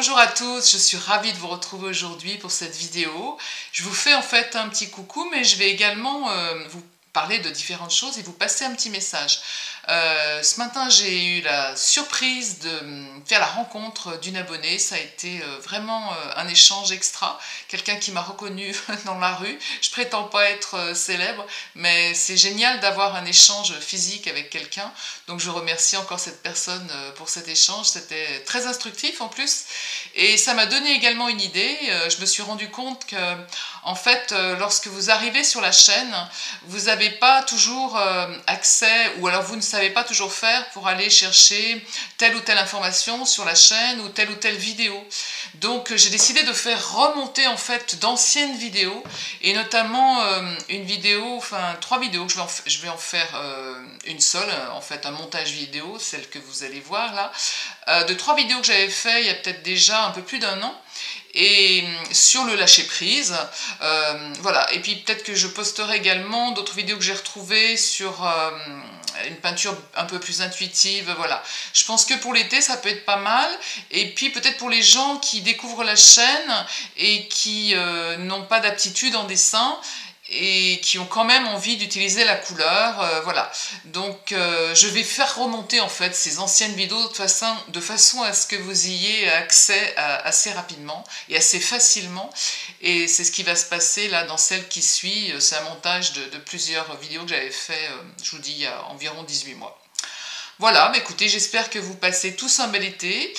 Bonjour à tous, je suis ravie de vous retrouver aujourd'hui pour cette vidéo. Je vous fais en fait un petit coucou, mais je vais également vous parler de différentes choses et vous passer un petit message. Ce matin, j'ai eu la surprise de faire la rencontre d'une abonnée. Ça a été vraiment un échange extra. Quelqu'un qui m'a reconnu dans la rue. Je prétends pas être célèbre, mais c'est génial d'avoir un échange physique avec quelqu'un. Donc je remercie encore cette personne pour cet échange. C'était très instructif en plus. Et ça m'a donné également une idée. Je me suis rendu compte que, en fait, lorsque vous arrivez sur la chaîne, vous n'avez pas toujours accès, ou alors vous ne savez pas toujours faire pour aller chercher telle ou telle information sur la chaîne ou telle vidéo. Donc j'ai décidé de faire remonter en fait d'anciennes vidéos, et notamment une vidéo, enfin 3 vidéos, je vais en faire une seule, en fait un montage vidéo, celle que vous allez voir là, de 3 vidéos que j'avais fait il y a peut-être déjà un peu plus d'un an, et sur le lâcher prise, voilà. Et puis peut-être que je posterai également d'autres vidéos que j'ai retrouvées sur une peinture un peu plus intuitive, voilà. Je pense que pour l'été ça peut être pas mal, et puis peut-être pour les gens qui découvrent la chaîne et qui n'ont pas d'aptitude en dessin et qui ont quand même envie d'utiliser la couleur, voilà. Donc je vais faire remonter en fait ces anciennes vidéos de façon à ce que vous y ayez accès assez rapidement et assez facilement, et c'est ce qui va se passer là dans celle qui suit. C'est un montage de plusieurs vidéos que j'avais fait, je vous dis, il y a environ 18 mois. Voilà, bah écoutez, j'espère que vous passez tous un bel été.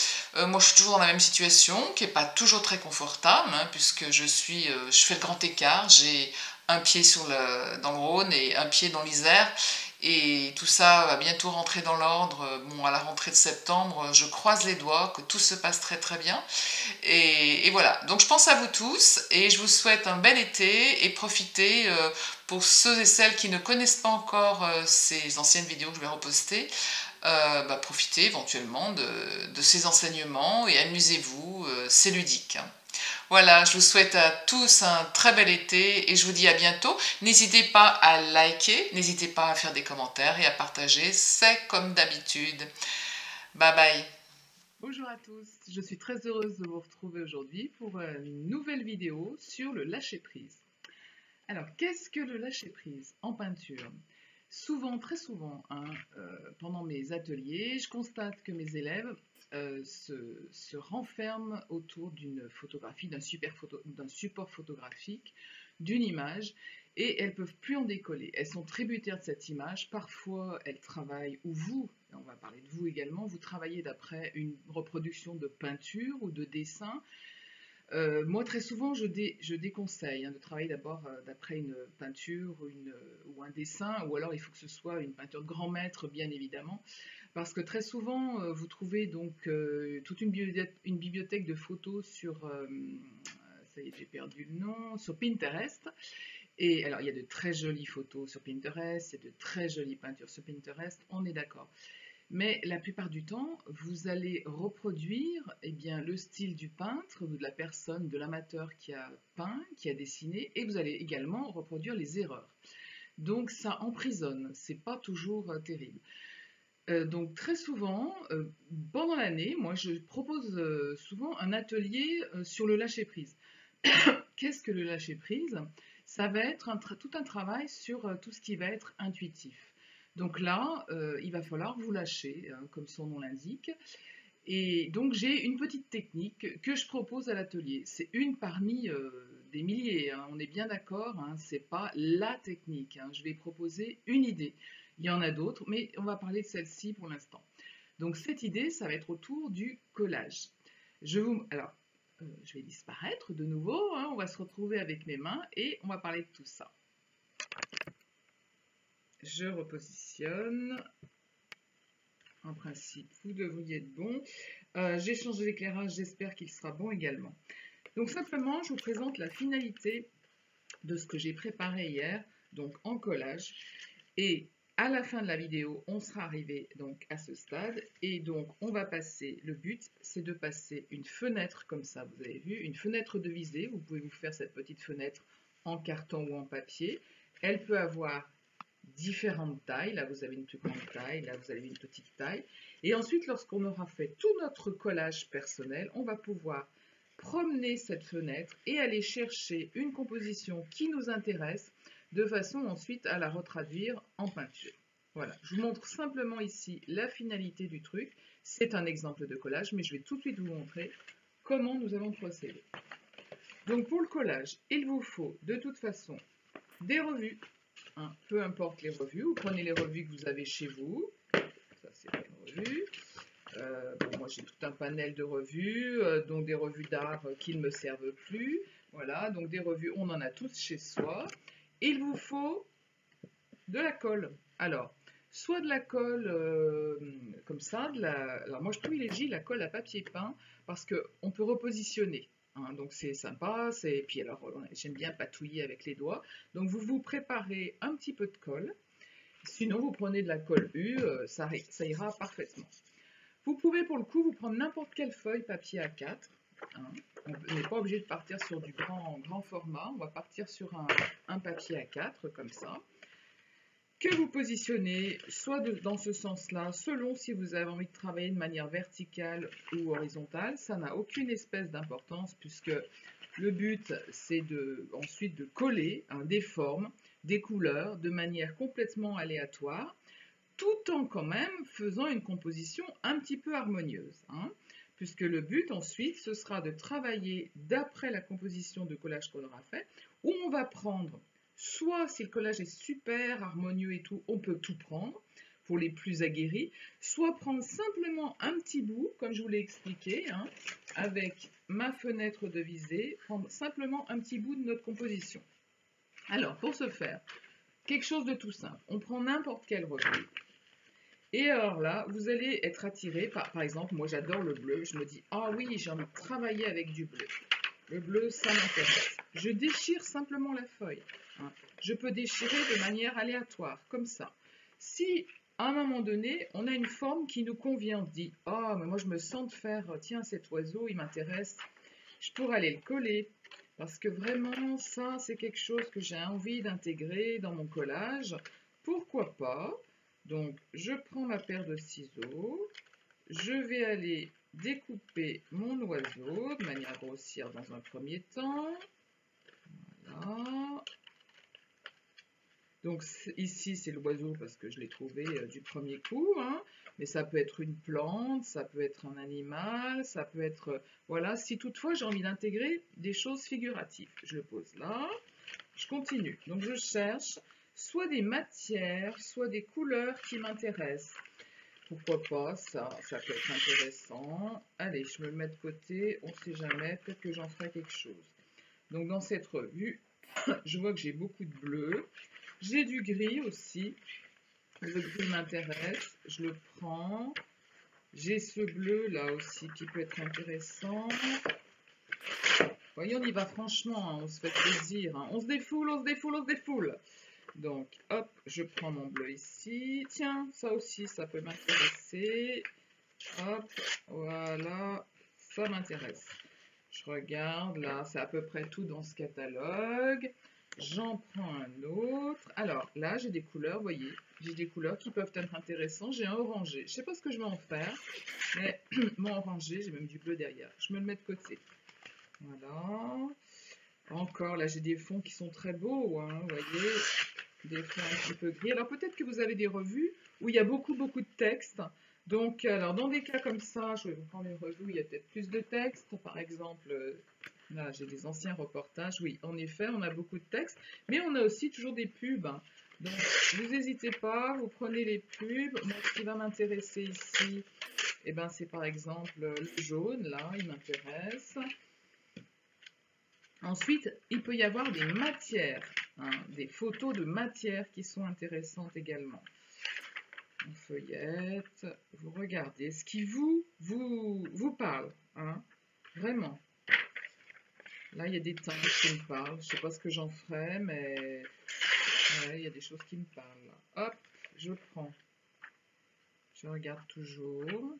Moi, je suis toujours dans la même situation, qui n'est pas toujours très confortable, hein, puisque je fais le grand écart. J'ai un pied dans le Rhône et un pied dans l'Isère. Et tout ça va bientôt rentrer dans l'ordre. Bon, à la rentrée de septembre, je croise les doigts, que tout se passe très très bien. Et voilà, donc je pense à vous tous et je vous souhaite un bel été, et profitez, pour ceux et celles qui ne connaissent pas encore ces anciennes vidéos que je vais reposter, profitez éventuellement de ces enseignements et amusez-vous, c'est ludique. Voilà, je vous souhaite à tous un très bel été et je vous dis à bientôt. N'hésitez pas à liker, n'hésitez pas à faire des commentaires et à partager, c'est comme d'habitude. Bye bye. Bonjour à tous, je suis très heureuse de vous retrouver aujourd'hui pour une nouvelle vidéo sur le lâcher-prise. Alors, qu'est-ce que le lâcher-prise en peinture? Souvent, très souvent, hein, pendant mes ateliers, je constate que mes élèves se renferment autour d'une photographie, d'un support photographique, d'une image, et elles ne peuvent plus en décoller. Elles sont tributaires de cette image. Parfois, elles travaillent, ou vous, on va parler de vous également, vous travaillez d'après une reproduction de peinture ou de dessin. Moi, très souvent, je déconseille de travailler d'abord d'après une peinture ou un dessin, ou alors il faut que ce soit une peinture de grand maître, bien évidemment, parce que très souvent, vous trouvez donc toute une bibliothèque de photos sur, ça y est, j'ai perdu le nom, sur Pinterest. Et alors, il y a de très jolies photos sur Pinterest, il y a de très jolies peintures sur Pinterest, on est d'accord. Mais la plupart du temps, vous allez reproduire bien, le style du peintre, ou de la personne, de l'amateur qui a peint, qui a dessiné, et vous allez également reproduire les erreurs. Donc ça emprisonne, c'est pas toujours terrible. Donc très souvent, pendant l'année, moi je propose souvent un atelier sur le lâcher-prise. Qu'est-ce que le lâcher-prise? Ça va être tout un travail sur tout ce qui va être intuitif. Donc là, il va falloir vous lâcher, hein, comme son nom l'indique. Et donc j'ai une petite technique que je propose à l'atelier. C'est une parmi des milliers, hein, on est bien d'accord, hein, c'est pas la technique, hein. Je vais proposer une idée. Il y en a d'autres, mais on va parler de celle-ci pour l'instant. Donc cette idée, ça va être autour du collage. Alors, je vais disparaître de nouveau, hein, on va se retrouver avec mes mains et on va parler de tout ça. Je repositionne. En principe, vous devriez être bon. J'ai changé l'éclairage, j'espère qu'il sera bon également. Donc simplement, je vous présente la finalité de ce que j'ai préparé hier, donc en collage. Et à la fin de la vidéo, on sera arrivé donc à ce stade. Et donc, on va passer, le but, c'est de passer une fenêtre comme ça, vous avez vu, une fenêtre de visée. Vous pouvez vous faire cette petite fenêtre en carton ou en papier. Elle peut avoir différentes tailles. Là, vous avez une plus grande taille, là, vous avez une petite taille. Et ensuite, lorsqu'on aura fait tout notre collage personnel, on va pouvoir promener cette fenêtre et aller chercher une composition qui nous intéresse de façon ensuite à la retraduire en peinture. Voilà, je vous montre simplement ici la finalité du truc. C'est un exemple de collage, mais je vais tout de suite vous montrer comment nous allons procéder. Donc pour le collage, il vous faut de toute façon des revues, hein, peu importe les revues, vous prenez les revues que vous avez chez vous, ça c'est une revue. Bon, moi j'ai tout un panel de revues, donc des revues d'art qui ne me servent plus, voilà, donc des revues, on en a tous chez soi. Il vous faut de la colle. Alors, soit de la colle comme ça, alors moi je privilégie la colle à papier peint parce qu'on peut repositionner. Hein, donc c'est sympa, puis alors j'aime bien patouiller avec les doigts. Donc vous préparez un petit peu de colle, sinon vous prenez de la colle U, ça ira parfaitement. Vous pouvez pour le coup vous prendre n'importe quelle feuille papier A4. Hein. On n'est pas obligé de partir sur du grand format, on va partir sur un papier A4 comme ça, que vous positionnez soit dans ce sens-là, selon si vous avez envie de travailler de manière verticale ou horizontale. Ça n'a aucune espèce d'importance puisque le but c'est ensuite de coller des formes, des couleurs de manière complètement aléatoire, tout en quand même faisant une composition un petit peu harmonieuse. Hein, puisque le but ensuite, ce sera de travailler d'après la composition de collage qu'on aura fait, où on va prendre, soit si le collage est super harmonieux et tout, on peut tout prendre, pour les plus aguerris, soit prendre simplement un petit bout, comme je vous l'ai expliqué, hein, avec ma fenêtre de visée, prendre simplement un petit bout de notre composition. Alors, pour ce faire, quelque chose de tout simple, on prend n'importe quelle revue. Et alors là, vous allez être attiré par exemple, moi j'adore le bleu, je me dis, ah oui, j'ai envie de travailler avec du bleu. Le bleu, ça m'intéresse. Je déchire simplement la feuille. Hein. Je peux déchirer de manière aléatoire, comme ça. Si, à un moment donné, on a une forme qui nous convient, on se dit, ah, mais moi je me sens de faire, tiens, cet oiseau, il m'intéresse, je pourrais aller le coller. Parce que vraiment, ça, c'est quelque chose que j'ai envie d'intégrer dans mon collage. Pourquoi pas ? Donc, je prends ma paire de ciseaux, je vais aller découper mon oiseau de manière grossière dans un premier temps. Voilà. Donc, ici, c'est l'oiseau parce que je l'ai trouvé du premier coup. Hein. Mais ça peut être une plante, ça peut être un animal, ça peut être... voilà, si toutefois j'ai envie d'intégrer des choses figuratives. Je le pose là, je continue. Donc, je cherche soit des matières, soit des couleurs qui m'intéressent. Pourquoi pas, ça peut être intéressant. Allez, je me le mets de côté, on ne sait jamais, peut-être que j'en ferai quelque chose. Donc dans cette revue, je vois que j'ai beaucoup de bleu. J'ai du gris aussi. Le gris m'intéresse, je le prends. J'ai ce bleu là aussi qui peut être intéressant. Voyez, on y va franchement, hein, on se fait plaisir. Hein. On se défoule, on se défoule, on se défoule. Donc, hop, je prends mon bleu ici. Tiens, ça aussi, ça peut m'intéresser. Hop, voilà, ça m'intéresse. Je regarde, là, c'est à peu près tout dans ce catalogue. J'en prends un autre. Alors, là, j'ai des couleurs, vous voyez, j'ai des couleurs qui peuvent être intéressantes. J'ai un orangé. Je ne sais pas ce que je vais en faire, mais mon orangé, j'ai même du bleu derrière. Je me le mets de côté. Voilà. Encore, là, j'ai des fonds qui sont très beaux, hein, vous voyez, des fonds un petit peu gris. Alors, peut-être que vous avez des revues où il y a beaucoup de texte. Donc, alors, dans des cas comme ça, je vais vous prendre une revue où il y a peut-être plus de texte. Par exemple, là, j'ai des anciens reportages. Oui, en effet, on a beaucoup de texte, mais on a aussi toujours des pubs. Hein. Donc, vous n'hésitez pas, vous prenez les pubs. Moi, ce qui va m'intéresser ici, eh ben, c'est par exemple le jaune, là, il m'intéresse. Ensuite, il peut y avoir des matières, hein, des photos de matières qui sont intéressantes également. On feuillette, vous regardez ce qui vous parle, hein, vraiment. Là, il y a des teintes qui me parlent. Je ne sais pas ce que j'en ferai, mais ouais, il y a des choses qui me parlent. Hop, je prends. Je regarde toujours.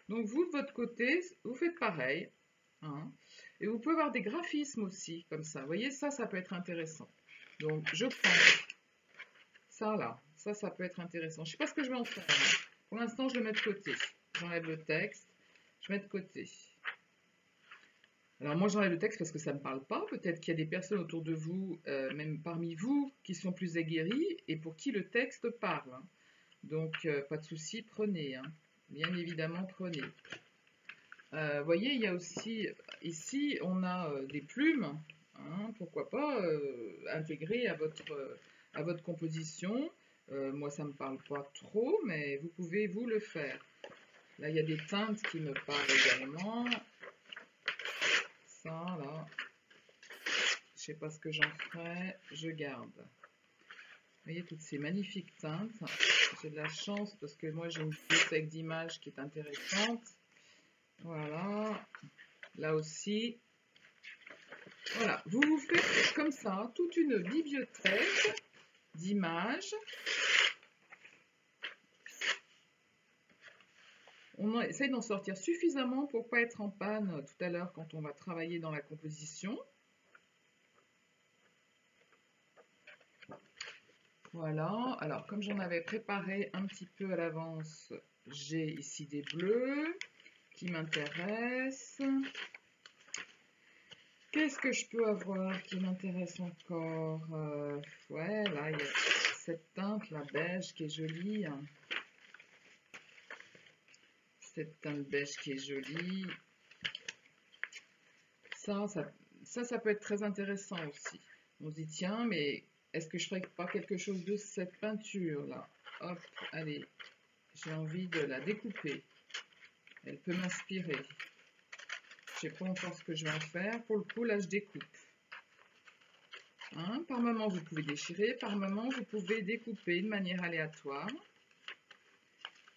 Donc, vous, de votre côté, vous faites pareil. Hein. Et vous pouvez avoir des graphismes aussi, comme ça. Vous voyez, ça peut être intéressant. Donc, je prends Ça là, ça peut être intéressant. Je ne sais pas ce que je vais en faire, hein. Pour l'instant, je le mets de côté. J'enlève le texte, je mets de côté. Alors moi, j'enlève le texte parce que ça ne me parle pas. Peut-être qu'il y a des personnes autour de vous, même parmi vous, qui sont plus aguerries et pour qui le texte parle, hein. Donc, pas de souci, prenez, hein. Bien évidemment, prenez. Vous voyez, il y a aussi, ici, on a des plumes, hein, pourquoi pas intégrer à votre composition. Moi, ça ne me parle pas trop, mais vous pouvez vous le faire. Là, il y a des teintes qui me parlent également. Ça, là, je sais pas ce que j'en ferai, je garde. Vous voyez toutes ces magnifiques teintes. J'ai de la chance parce que moi, j'ai une bibliothèque d'images qui est intéressante. Voilà, là aussi. Voilà, vous vous faites comme ça toute une bibliothèque d'images. On essaye d'en sortir suffisamment pour ne pas être en panne tout à l'heure quand on va travailler dans la composition. Voilà, alors comme j'en avais préparé un petit peu à l'avance, j'ai ici des bleus qui m'intéressent. Qu'est-ce que je peux avoir qui m'intéresse encore? Ouais, là, il y a cette teinte, la beige, qui est jolie. Cette teinte beige qui est jolie. Ça peut être très intéressant aussi. On se dit, tiens, mais est-ce que je ferais pas quelque chose de cette peinture-là? Hop, allez, j'ai envie de la découper. Elle peut m'inspirer. Je ne sais pas encore ce que je vais en faire. Pour le coup, là, je découpe. Hein, par moment, vous pouvez déchirer. Par moment, vous pouvez découper de manière aléatoire.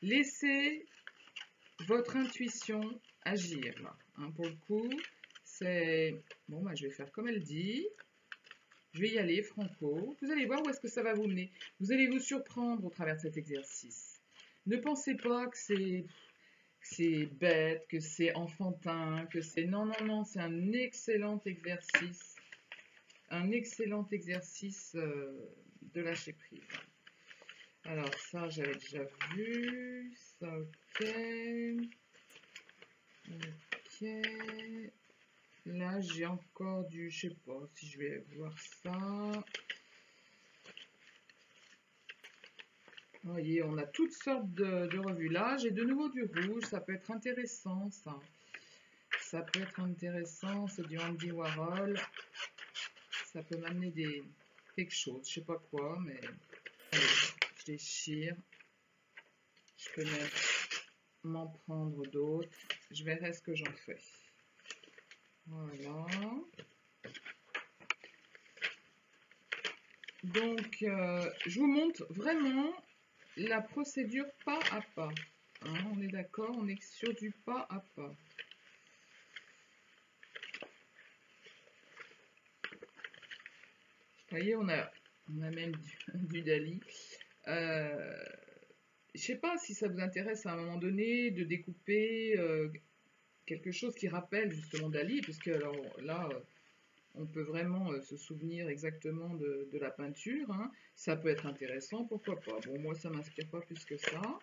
Laissez votre intuition agir. Là. Hein, pour le coup, c'est... Bon, bah, je vais faire comme elle dit. Je vais y aller, franco. Vous allez voir où est-ce que ça va vous mener. Vous allez vous surprendre au travers de cet exercice. Ne pensez pas que c'est bête, que c'est enfantin, que c'est... Non, non, non, c'est un excellent exercice. Un excellent exercice de lâcher prise. Alors ça, j'avais déjà vu. Ça, ok. Ok. Là, j'ai encore du... Je sais pas si je vais voir ça. Vous voyez, on a toutes sortes de revues. Là, j'ai de nouveau du rouge. Ça peut être intéressant, ça. Ça peut être intéressant. C'est du Andy Warhol. Ça peut m'amener quelque chose. Je sais pas quoi, mais... Allez, je déchire. Je peux même m'en prendre d'autres. Je verrai ce que j'en fais. Voilà. Donc, je vous montre vraiment la procédure pas à pas. Hein, on est d'accord, on est sur du pas à pas. Vous voyez, on a même du Dali. Je ne sais pas si ça vous intéresse à un moment donné de découper quelque chose qui rappelle justement Dali, puisque alors là, on peut vraiment se souvenir exactement de la peinture. Hein. Ça peut être intéressant, pourquoi pas. Bon, moi, ça ne m'inspire pas plus que ça.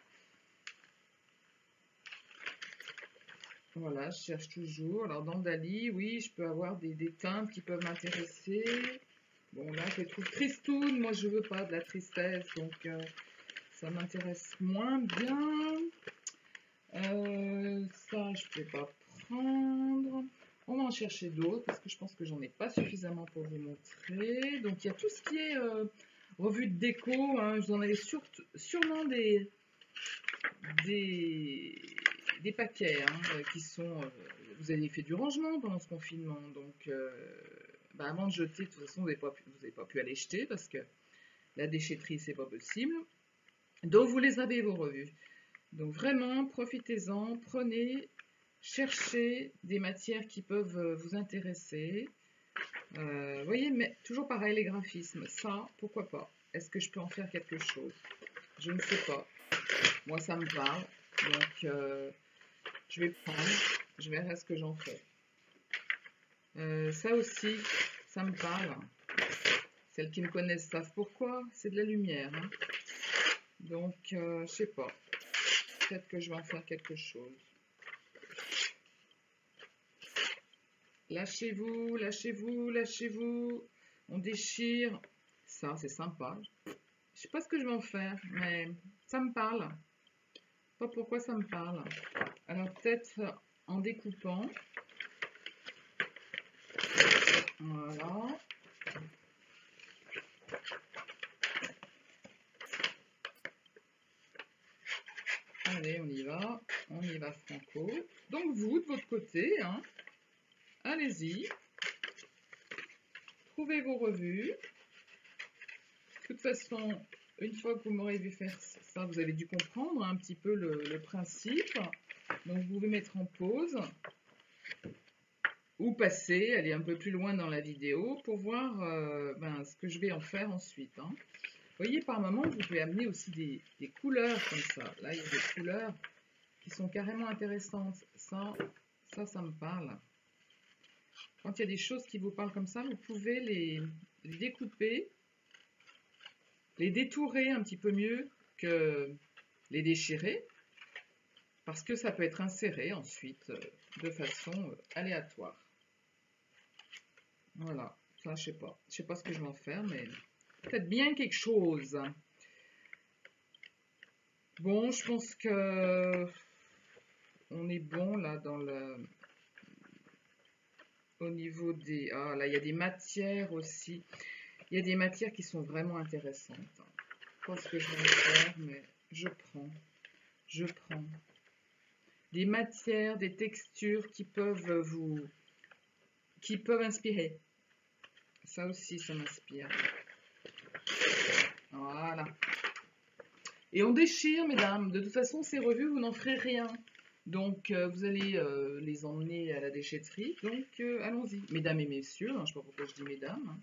Voilà, je cherche toujours. Alors, dans Dali, oui, je peux avoir des teintes qui peuvent m'intéresser. Bon, là, je les trouve tristoun. Moi, je veux pas de la tristesse, donc ça m'intéresse moins bien. Ça, je ne peux pas prendre. On va en chercher d'autres parce que je pense que j'en ai pas suffisamment pour vous montrer. Donc, il y a tout ce qui est revue de déco. Hein. Vous en avez sûrement des paquets hein, qui sont... vous avez fait du rangement pendant ce confinement. Donc, bah, avant de jeter, de toute façon, vous n'avez pas pu aller jeter parce que la déchetterie, c'est pas possible. Donc, vous les avez, vos revues. Donc, vraiment, profitez-en, prenez... Cherchez des matières qui peuvent vous intéresser. Vous voyez, mais toujours pareil, les graphismes. Ça, pourquoi pas? Est-ce que je peux en faire quelque chose? Je ne sais pas. Moi, ça me parle. Donc, je vais prendre. Je verrai ce que j'en fais. Ça aussi, ça me parle. Celles qui me connaissent savent pourquoi, c'est de la lumière. Hein. Donc, je sais pas. Peut-être que je vais en faire quelque chose. Lâchez-vous, lâchez-vous, lâchez-vous. On déchire. Ça, c'est sympa. Je sais pas ce que je vais en faire, mais ça me parle. Pas pourquoi ça me parle. Alors, peut-être en découpant. Voilà. Allez, on y va franco. Donc vous, de votre côté, hein, allez-y, trouvez vos revues. De toute façon, une fois que vous m'aurez vu faire ça, vous avez dû comprendre un petit peu le principe. Donc vous pouvez mettre en pause ou passer, aller un peu plus loin dans la vidéo pour voir ce que je vais en faire ensuite. Hein. Vous voyez, par moment, vous pouvez amener aussi des couleurs comme ça. Là, il y a des couleurs qui sont carrément intéressantes. Ça me parle. Quand il y a des choses qui vous parlent comme ça, vous pouvez les découper, les détourer un petit peu mieux que les déchirer, parce que ça peut être inséré ensuite de façon aléatoire. Voilà, ça je sais pas ce que je vais en faire, mais peut-être bien quelque chose. Bon, je pense que on est bon là dans le... Au niveau des... Ah là, il y a des matières aussi. Il y a des matières qui sont vraiment intéressantes. Je pense que je vais en faire, mais je prends. Je prends. Des matières, des textures qui peuvent inspirer. Ça aussi, ça m'inspire. Voilà. Et on déchire, mesdames. De toute façon, ces revues, vous n'en ferez rien. Donc, vous allez les emmener à la déchetterie. Donc, allons-y. Mesdames et messieurs, hein, je ne sais pas pourquoi je dis mesdames. Hein.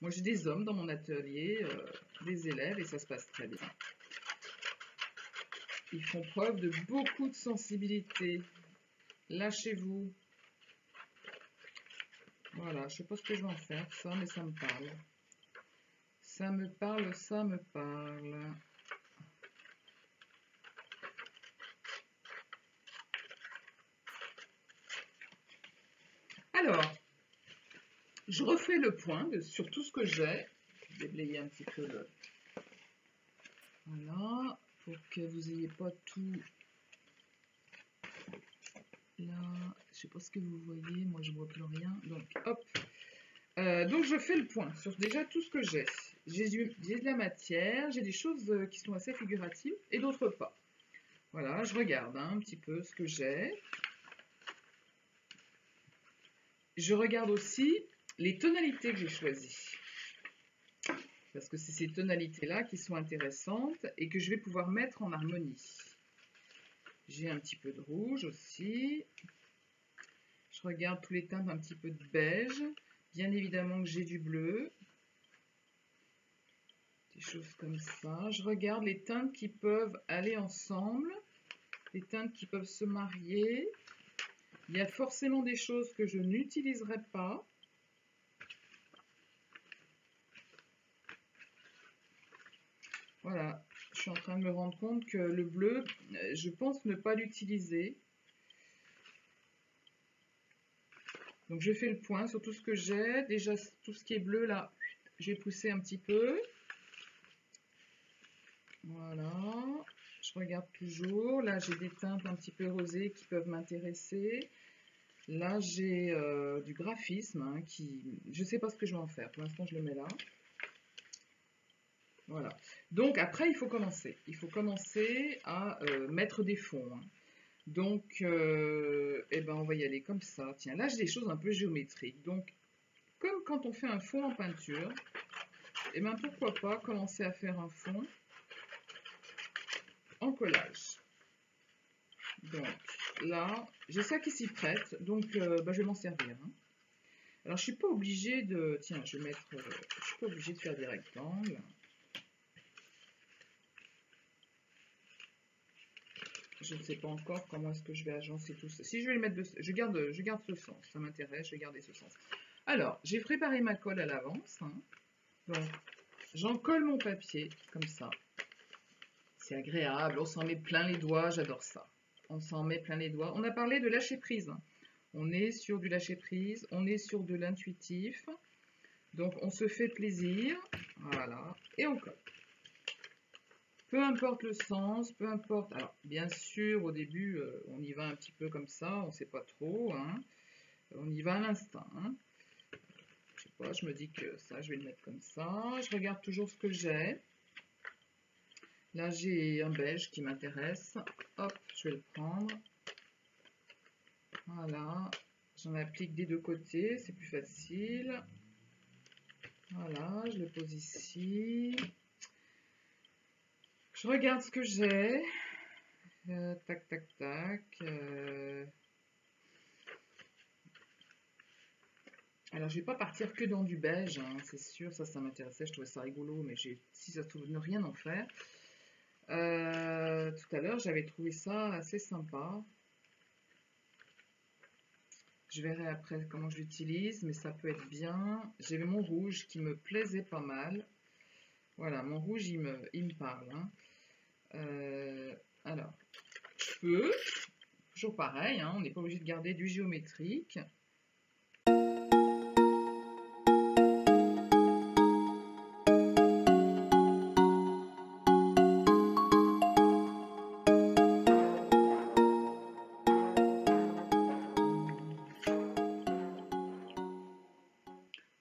Moi, j'ai des hommes dans mon atelier, des élèves, et ça se passe très bien. Ils font preuve de beaucoup de sensibilité. Lâchez-vous. Voilà, je ne sais pas ce que je vais en faire, ça, mais ça me parle. Ça me parle, ça me parle. Alors, je refais le point sur tout ce que j'ai. Je vais déblayer un petit peu le... Voilà, pour que vous n'ayez pas tout... Là, je sais pas ce que vous voyez, moi je vois plus rien. Donc, hop. Donc, je fais le point sur déjà tout ce que j'ai. J'ai de la matière, j'ai des choses qui sont assez figuratives et d'autres pas. Voilà, je regarde un petit peu ce que j'ai. Je regarde aussi les tonalités que j'ai choisies. Parce que c'est ces tonalités-là qui sont intéressantes et que je vais pouvoir mettre en harmonie. J'ai un petit peu de rouge aussi. Je regarde tous les teintes un petit peu de beige. Bien évidemment que j'ai du bleu. Des choses comme ça. Je regarde les teintes qui peuvent aller ensemble. Les teintes qui peuvent se marier. Il y a forcément des choses que je n'utiliserai pas. Voilà, je suis en train de me rendre compte que le bleu, je pense ne pas l'utiliser. Donc je fais le point sur tout ce que j'ai. Déjà, tout ce qui est bleu, là, j'ai poussé un petit peu. Voilà, je regarde toujours. Là, j'ai des teintes un petit peu rosées qui peuvent m'intéresser. Là, j'ai du graphisme hein, qui... Je ne sais pas ce que je vais en faire. Pour l'instant, je le mets là. Voilà. Donc, après, il faut commencer. Il faut commencer à mettre des fonds. Hein. Donc, eh ben, on va y aller comme ça. Tiens, là, j'ai des choses un peu géométriques. Donc, comme quand on fait un fond en peinture, eh ben, pourquoi pas commencer à faire un fond en collage. Donc, là, j'ai ça qui s'y prête. Donc, je vais m'en servir. Hein. Alors, je ne suis pas obligée de... Tiens, je vais mettre... je ne suis pas obligée de faire des rectangles. Je ne sais pas encore comment est-ce que je vais agencer tout ça. Si je vais le mettre... Je garde ce sens. Ça m'intéresse, je vais garder ce sens. Alors, j'ai préparé ma colle à l'avance. Hein. Donc, j'en colle mon papier, comme ça. C'est agréable, on s'en met plein les doigts, j'adore ça. On s'en met plein les doigts. On a parlé de lâcher prise. On est sur du lâcher prise, on est sur de l'intuitif. Donc, on se fait plaisir. Voilà. Et on colle. Peu importe le sens, peu importe. Alors, bien sûr, au début, on y va un petit peu comme ça, on ne sait pas trop. Hein. On y va à l'instinct. Hein. Je sais pas, je me dis que ça, je vais le mettre comme ça. Je regarde toujours ce que j'ai. Là, j'ai un beige qui m'intéresse. Hop, je vais le prendre. Voilà. J'en applique des deux côtés, c'est plus facile. Voilà, je le pose ici. Je regarde ce que j'ai. Tac, tac, tac. Alors, je vais pas partir que dans du beige, hein, c'est sûr, ça m'intéressait, je trouvais ça rigolo, mais si ça se trouve, ne rien en faire. Tout à l'heure, j'avais trouvé ça assez sympa. Je verrai après comment je l'utilise, mais ça peut être bien. J'avais mon rouge qui me plaisait pas mal. Voilà, mon rouge, il me parle. Hein. Alors, je peux, toujours pareil, hein, on n'est pas obligé de garder du géométrique.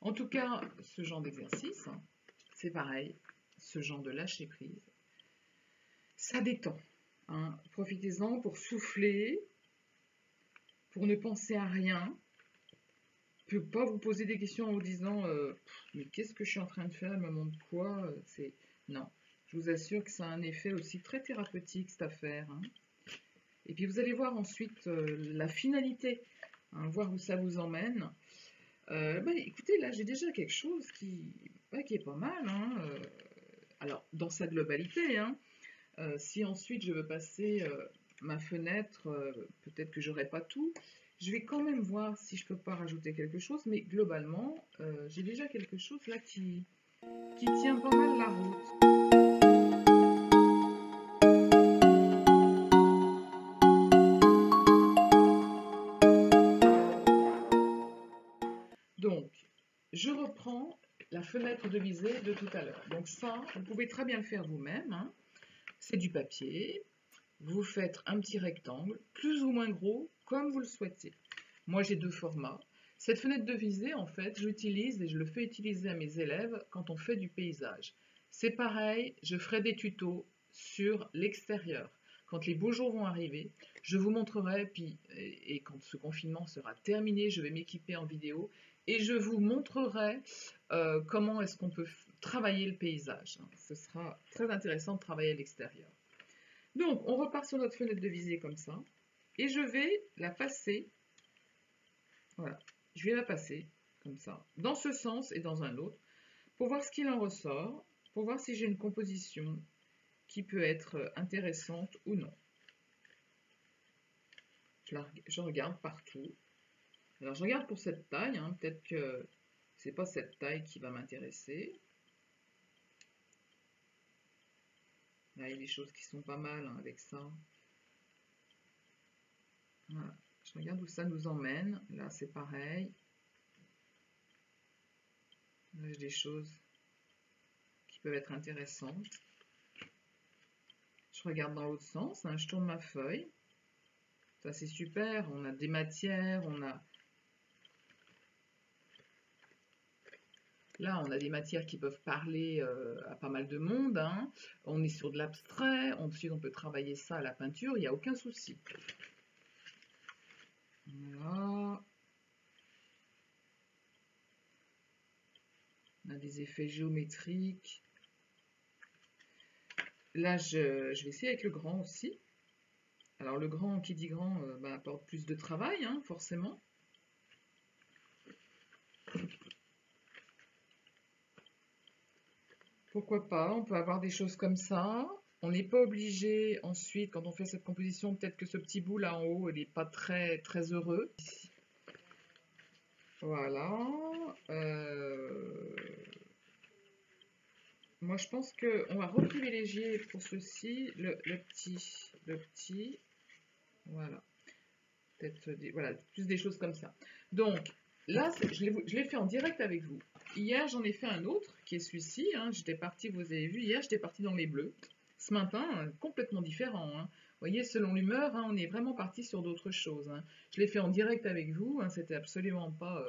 En tout cas, ce genre d'exercice, c'est pareil, ce genre de lâcher prise, ça détend. Hein. Profitez-en pour souffler, pour ne penser à rien, pour ne pas vous poser des questions en vous disant mais qu'est-ce que je suis en train de faire, elle me montre quoi Non, je vous assure que ça a un effet aussi très thérapeutique cette affaire. Hein. Et puis vous allez voir ensuite la finalité, hein, voir où ça vous emmène. Écoutez, là j'ai déjà quelque chose qui est pas mal. Hein, alors, dans sa globalité, hein, si ensuite je veux passer ma fenêtre, peut-être que j'aurai pas tout. Je vais quand même voir si je peux pas rajouter quelque chose, mais globalement, j'ai déjà quelque chose là qui tient pas mal la route. Donc, je reprends la fenêtre de visée de tout à l'heure. Donc ça, vous pouvez très bien le faire vous-même. Hein. C'est du papier. Vous faites un petit rectangle, plus ou moins gros, comme vous le souhaitez. Moi, j'ai deux formats. Cette fenêtre de visée, en fait, j'utilise et je le fais utiliser à mes élèves quand on fait du paysage. C'est pareil, je ferai des tutos sur l'extérieur. Quand les beaux jours vont arriver, je vous montrerai, et quand ce confinement sera terminé, je vais m'équiper en vidéo et je vous montrerai comment est-ce qu'on peut travailler le paysage. Ce sera très intéressant de travailler à l'extérieur. Donc, on repart sur notre fenêtre de visée comme ça, et je vais la passer, voilà, je vais la passer comme ça, dans ce sens et dans un autre, pour voir ce qu'il en ressort, pour voir si j'ai une composition qui peut être intéressante ou non. Je regarde partout. Alors, je regarde pour cette taille, hein, peut-être que c'est pas cette taille qui va m'intéresser. Là, il y a des choses qui sont pas mal hein, avec ça. Voilà. Je regarde où ça nous emmène. Là, c'est pareil. Là, j'ai des choses qui peuvent être intéressantes. Je regarde dans l'autre sens. Hein, je tourne ma feuille. Ça, c'est super. On a des matières. Là, on a des matières qui peuvent parler à pas mal de monde. Hein. On est sur de l'abstrait. Ensuite, on peut travailler ça à la peinture. Il n'y a aucun souci. Voilà. On a des effets géométriques. Là, je vais essayer avec le grand aussi. Alors, le grand, qui dit grand, apporte plus de travail, hein, forcément. Pourquoi pas, on peut avoir des choses comme ça. On n'est pas obligé, ensuite, quand on fait cette composition, peut-être que ce petit bout là en haut, il n'est pas très, très heureux. Voilà. moi je pense qu'on va reprivilégier pour ceci le petit, voilà. Peut-être voilà, plus des choses comme ça. Donc là, je l'ai fait en direct avec vous. Hier, j'en ai fait un autre qui est celui-ci. Hein. J'étais partie, vous avez vu, hier, j'étais partie dans les bleus. Ce matin, complètement différent. Hein. Vous voyez, selon l'humeur, hein, on est vraiment parti sur d'autres choses. Hein. Je l'ai fait en direct avec vous. Hein. C'était absolument pas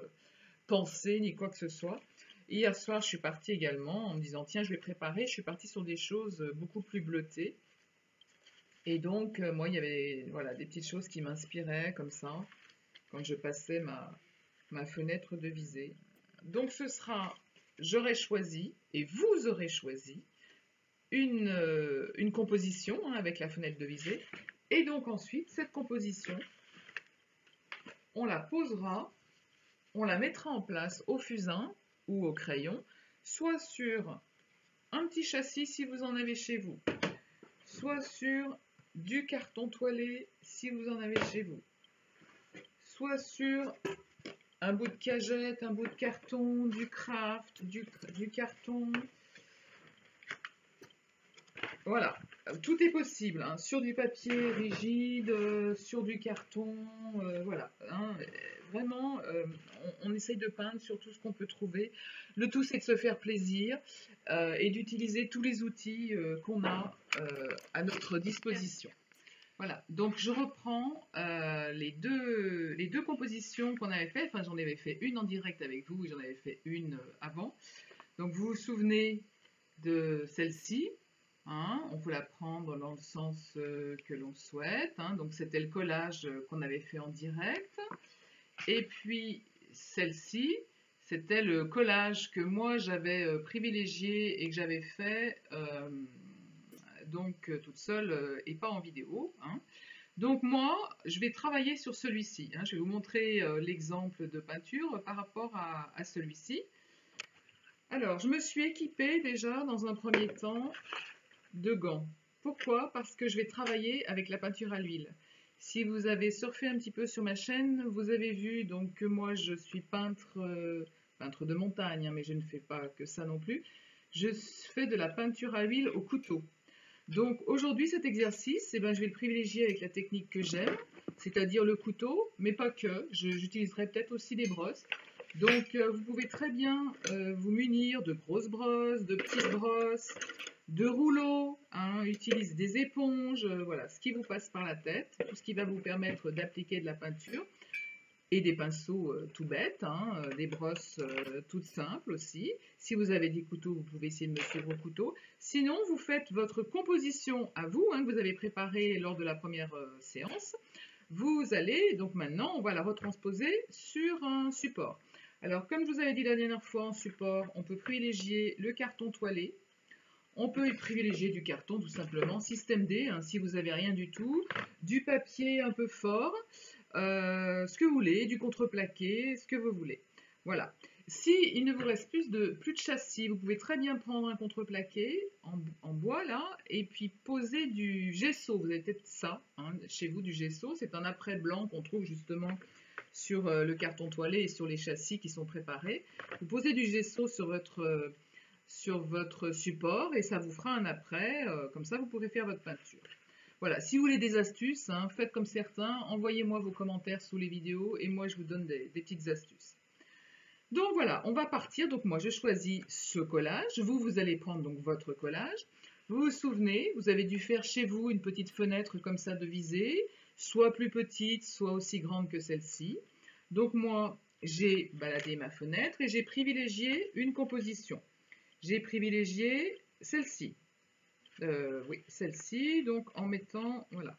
pensé ni quoi que ce soit. Hier soir, je suis partie également en me disant, tiens, je vais préparer. Je suis partie sur des choses beaucoup plus bleutées. Et donc, moi, il y avait voilà, des petites choses qui m'inspiraient comme ça, quand je passais ma fenêtre de visée. Donc, j'aurais choisi, et vous aurez choisi, une composition hein, avec la fenêtre de visée. Et donc ensuite, cette composition, on la posera, on la mettra en place au fusain ou au crayon, soit sur un petit châssis si vous en avez chez vous, soit sur du carton toilé si vous en avez chez vous, soit sur un bout de cagette, un bout de carton, du craft, du carton. Voilà, tout est possible, hein, sur du papier rigide, sur du carton, voilà. Hein, vraiment, on essaye de peindre sur tout ce qu'on peut trouver. Le tout, c'est de se faire plaisir et d'utiliser tous les outils qu'on a à notre disposition. Voilà, donc je reprends les deux compositions qu'on avait fait. Enfin, j'en avais fait une en direct avec vous et j'en avais fait une avant. Donc, vous vous souvenez de celle-ci. Hein, on peut la prendre dans le sens que l'on souhaite. Hein, donc, c'était le collage qu'on avait fait en direct. Et puis, celle-ci, c'était le collage que moi, j'avais privilégié et que j'avais fait donc toute seule et pas en vidéo. Hein. Donc moi, je vais travailler sur celui-ci. Hein. Je vais vous montrer l'exemple de peinture par rapport à celui-ci. Alors, je me suis équipée déjà dans un premier temps de gants. Pourquoi? Parce que je vais travailler avec la peinture à l'huile. Si vous avez surfé un petit peu sur ma chaîne, vous avez vu donc que moi je suis peintre de montagne, hein, mais je ne fais pas que ça non plus. Je fais de la peinture à l'huile au couteau. Donc aujourd'hui cet exercice, je vais le privilégier avec la technique que j'aime, c'est-à-dire le couteau, mais pas que, j'utiliserai peut-être aussi des brosses. Donc vous pouvez très bien vous munir de grosses brosses, de petites brosses, de rouleaux, hein, utilise des éponges, voilà, ce qui vous passe par la tête, tout ce qui va vous permettre d'appliquer de la peinture. Et des pinceaux tout bêtes, hein, des brosses toutes simples aussi. Si vous avez des couteaux, vous pouvez essayer de me suivre au couteau. Sinon, vous faites votre composition à vous, hein, que vous avez préparée lors de la première séance. Vous allez, donc maintenant, on va la retransposer sur un support. Alors, comme je vous avais dit la dernière fois en support, on peut privilégier le carton toilé. On peut privilégier du carton tout simplement, système D, hein, si vous n'avez rien du tout, du papier un peu fort, ce que vous voulez, du contreplaqué, ce que vous voulez. Voilà. Si il ne vous reste plus de châssis, vous pouvez très bien prendre un contreplaqué en bois là, et puis poser du gesso. Vous avez peut-être ça, hein, chez vous, du gesso. C'est un après blanc qu'on trouve justement sur le carton toilé et sur les châssis qui sont préparés. Vous posez du gesso sur votre support et ça vous fera un après, comme ça vous pourrez faire votre peinture. Voilà, si vous voulez des astuces, hein, faites comme certains, envoyez-moi vos commentaires sous les vidéos et moi je vous donne des petites astuces. Donc voilà, on va partir, donc moi je choisis ce collage, vous allez prendre donc votre collage. Vous vous souvenez, vous avez dû faire chez vous une petite fenêtre comme ça de visée, soit plus petite, soit aussi grande que celle-ci. Donc moi j'ai baladé ma fenêtre et j'ai privilégié une composition. J'ai privilégié celle-ci. Oui, celle-ci, donc en mettant, voilà,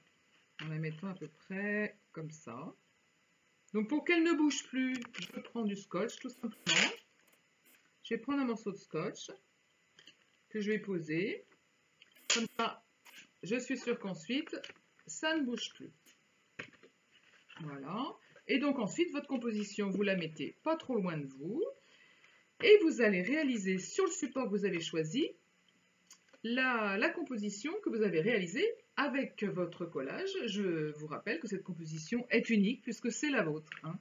en la mettant à peu près comme ça. Donc pour qu'elle ne bouge plus, je prends du scotch tout simplement. Je vais prendre un morceau de scotch que je vais poser. Comme ça, je suis sûre qu'ensuite, ça ne bouge plus. Voilà. Et donc ensuite, votre composition, vous la mettez pas trop loin de vous. Et vous allez réaliser sur le support que vous avez choisi la composition que vous avez réalisée avec votre collage. Je vous rappelle que cette composition est unique puisque c'est la vôtre, hein,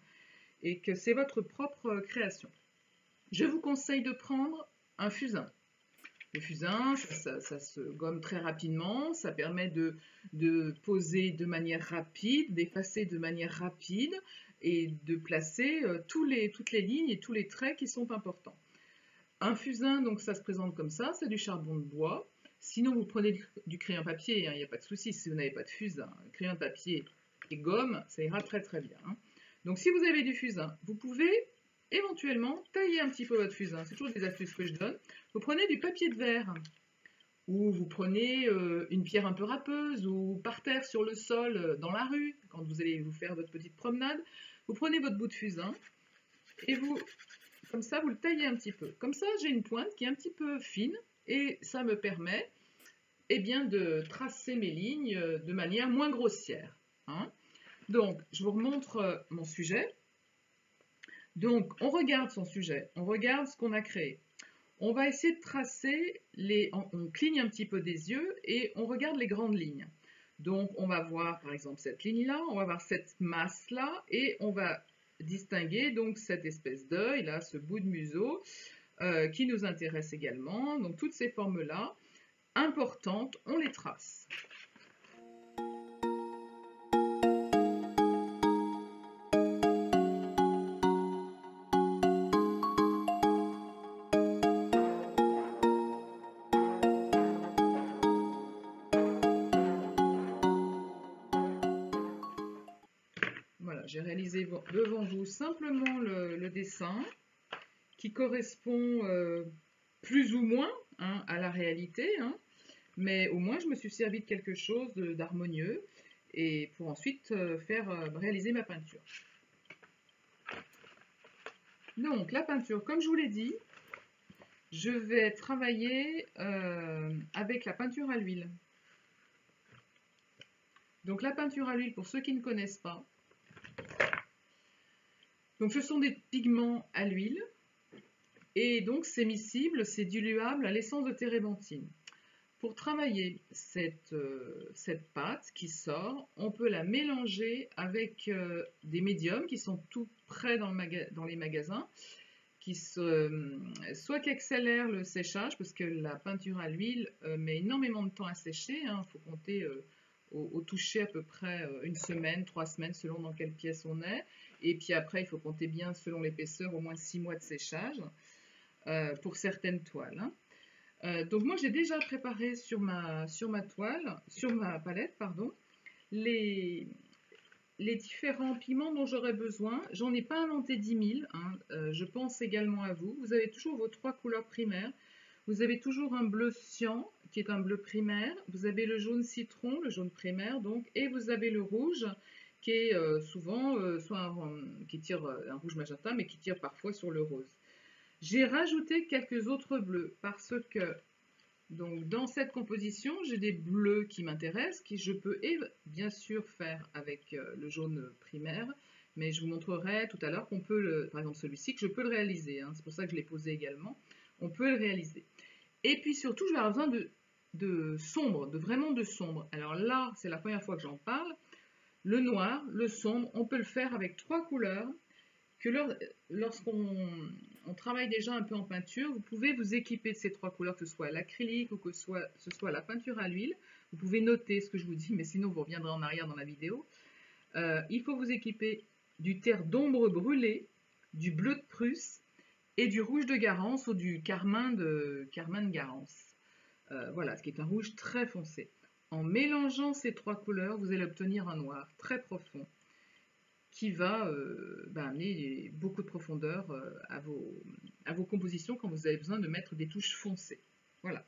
et que c'est votre propre création. Je vous conseille de prendre un fusain. Le fusain, ça se gomme très rapidement, ça permet de poser de manière rapide, d'effacer de manière rapide et de placer toutes les lignes et tous les traits qui sont importants. Un fusain, donc ça se présente comme ça, c'est du charbon de bois. Sinon, vous prenez du crayon papier, il n'y a pas de souci si vous n'avez pas de fusain. Crayon papier et gomme, ça ira très très bien. Donc si vous avez du fusain, vous pouvez éventuellement tailler un petit peu votre fusain. C'est toujours des astuces que je donne. Vous prenez du papier de verre ou vous prenez une pierre un peu râpeuse ou par terre sur le sol dans la rue quand vous allez vous faire votre petite promenade. Vous prenez votre bout de fusain et vous, comme ça, vous le taillez un petit peu. Comme ça, j'ai une pointe qui est un petit peu fine et ça me permet bien, de tracer mes lignes de manière moins grossière. Donc, je vous remontre mon sujet. Donc, on regarde son sujet, on regarde ce qu'on a créé. On va essayer de tracer, on cligne un petit peu des yeux et on regarde les grandes lignes. Donc, on va voir par exemple cette ligne-là, on va voir cette masse-là et on va distinguer donc cette espèce d'œil, là, ce bout de museau qui nous intéresse également. Donc, toutes ces formes-là, importantes, on les trace. Voilà, j'ai réalisé devant vous simplement le dessin qui correspond plus ou moins à la réalité, mais au moins je me suis servi de quelque chose d'harmonieux et pour ensuite réaliser ma peinture. Donc la peinture, comme je vous l'ai dit, je vais travailler avec la peinture à l'huile. Donc la peinture à l'huile, pour ceux qui ne connaissent pas, donc ce sont des pigments à l'huile et donc c'est miscible, c'est diluable à l'essence de térébenthine. Pour travailler cette pâte qui sort, on peut la mélanger avec des médiums qui sont tout près dans les magasins, soit qui accélèrent le séchage, parce que la peinture à l'huile met énormément de temps à sécher, il faut compter au toucher à peu près 1 semaine, 3 semaines, selon dans quelle pièce on est. Et puis après, il faut compter bien, selon l'épaisseur, au moins 6 mois de séchage pour certaines toiles. Donc moi, j'ai déjà préparé sur ma palette, pardon, les différents pigments dont j'aurai besoin. J'en ai pas inventé 10 000, je pense également à vous. Vous avez toujours vos 3 couleurs primaires. Vous avez toujours un bleu cyan, qui est un bleu primaire. Vous avez le jaune citron, le jaune primaire, donc, et vous avez le rouge, qui est souvent qui tire un rouge magenta, mais qui tire parfois sur le rose. J'ai rajouté quelques autres bleus parce que donc, dans cette composition, j'ai des bleus qui m'intéressent, qui je peux bien sûr faire avec le jaune primaire, mais je vous montrerai tout à l'heure qu'on peut, par exemple celui-ci, que je peux le réaliser. C'est pour ça que je l'ai posé également. On peut le réaliser. Et puis surtout, je vais avoir besoin de sombre, vraiment de sombre. Alors là, c'est la première fois que j'en parle. Le noir, le sombre, on peut le faire avec 3 couleurs que lorsqu'on travaille déjà un peu en peinture, vous pouvez vous équiper de ces 3 couleurs, que ce soit l'acrylique ou que ce soit la peinture à l'huile. Vous pouvez noter ce que je vous dis, mais sinon vous reviendrez en arrière dans la vidéo. Il faut vous équiper du terre d'ombre brûlé, du bleu de Prusse et du rouge de Garance ou du carmin de Garance. Voilà, ce qui est un rouge très foncé. En mélangeant ces 3 couleurs, vous allez obtenir un noir très profond qui va amener beaucoup de profondeur à vos compositions quand vous avez besoin de mettre des touches foncées. Voilà.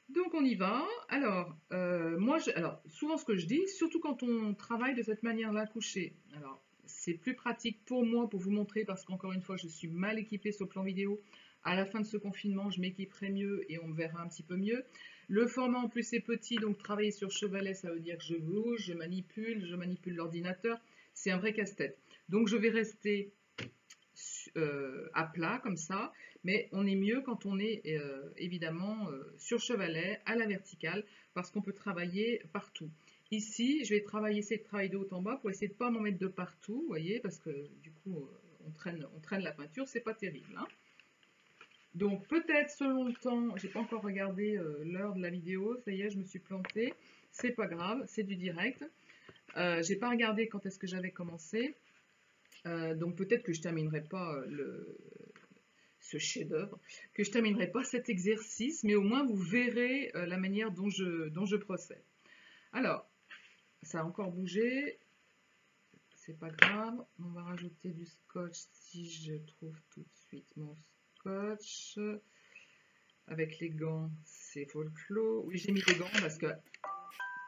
Donc on y va. Alors, souvent ce que je dis, surtout quand on travaille de cette manière-là couché, alors c'est plus pratique pour moi pour vous montrer parce qu'encore une fois, je suis mal équipée sur le plan vidéo. À la fin de ce confinement, je m'équiperai mieux et on me verra un petit peu mieux. Le format en plus est petit, donc travailler sur chevalet, ça veut dire que je bouge, je manipule l'ordinateur. C'est un vrai casse-tête. Donc je vais rester à plat comme ça, mais on est mieux quand on est évidemment sur chevalet, à la verticale, parce qu'on peut travailler partout. Ici, je vais essayer de travailler de haut en bas pour essayer de ne pas m'en mettre de partout, vous voyez, parce que du coup, on traîne la peinture, c'est pas terrible. Donc peut-être selon le temps, j'ai pas encore regardé l'heure de la vidéo, ça y est, je me suis plantée. C'est pas grave, c'est du direct. J'ai pas regardé quand est-ce que j'avais commencé. Donc peut-être que je terminerai pas ce chef-d'œuvre, que je terminerai pas cet exercice, mais au moins vous verrez la manière dont je procède. Alors, ça a encore bougé, c'est pas grave. On va rajouter du scotch si je trouve tout de suite mon scotch. Avec les gants, c'est folklore. Oui, j'ai mis des gants parce que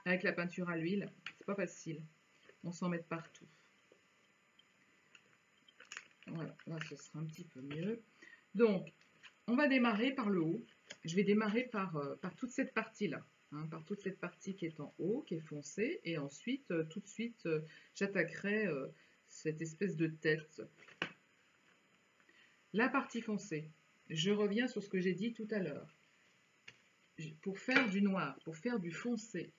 avec la peinture à l'huile, c'est pas facile. On s'en met partout. Voilà, là ce sera un petit peu mieux. Donc, on va démarrer par le haut. Je vais démarrer par toute cette partie-là, hein, par toute cette partie qui est en haut, qui est foncée, et ensuite, tout de suite, j'attaquerai cette espèce de tête. La partie foncée, je reviens sur ce que j'ai dit tout à l'heure. Pour faire du noir, pour faire du foncé,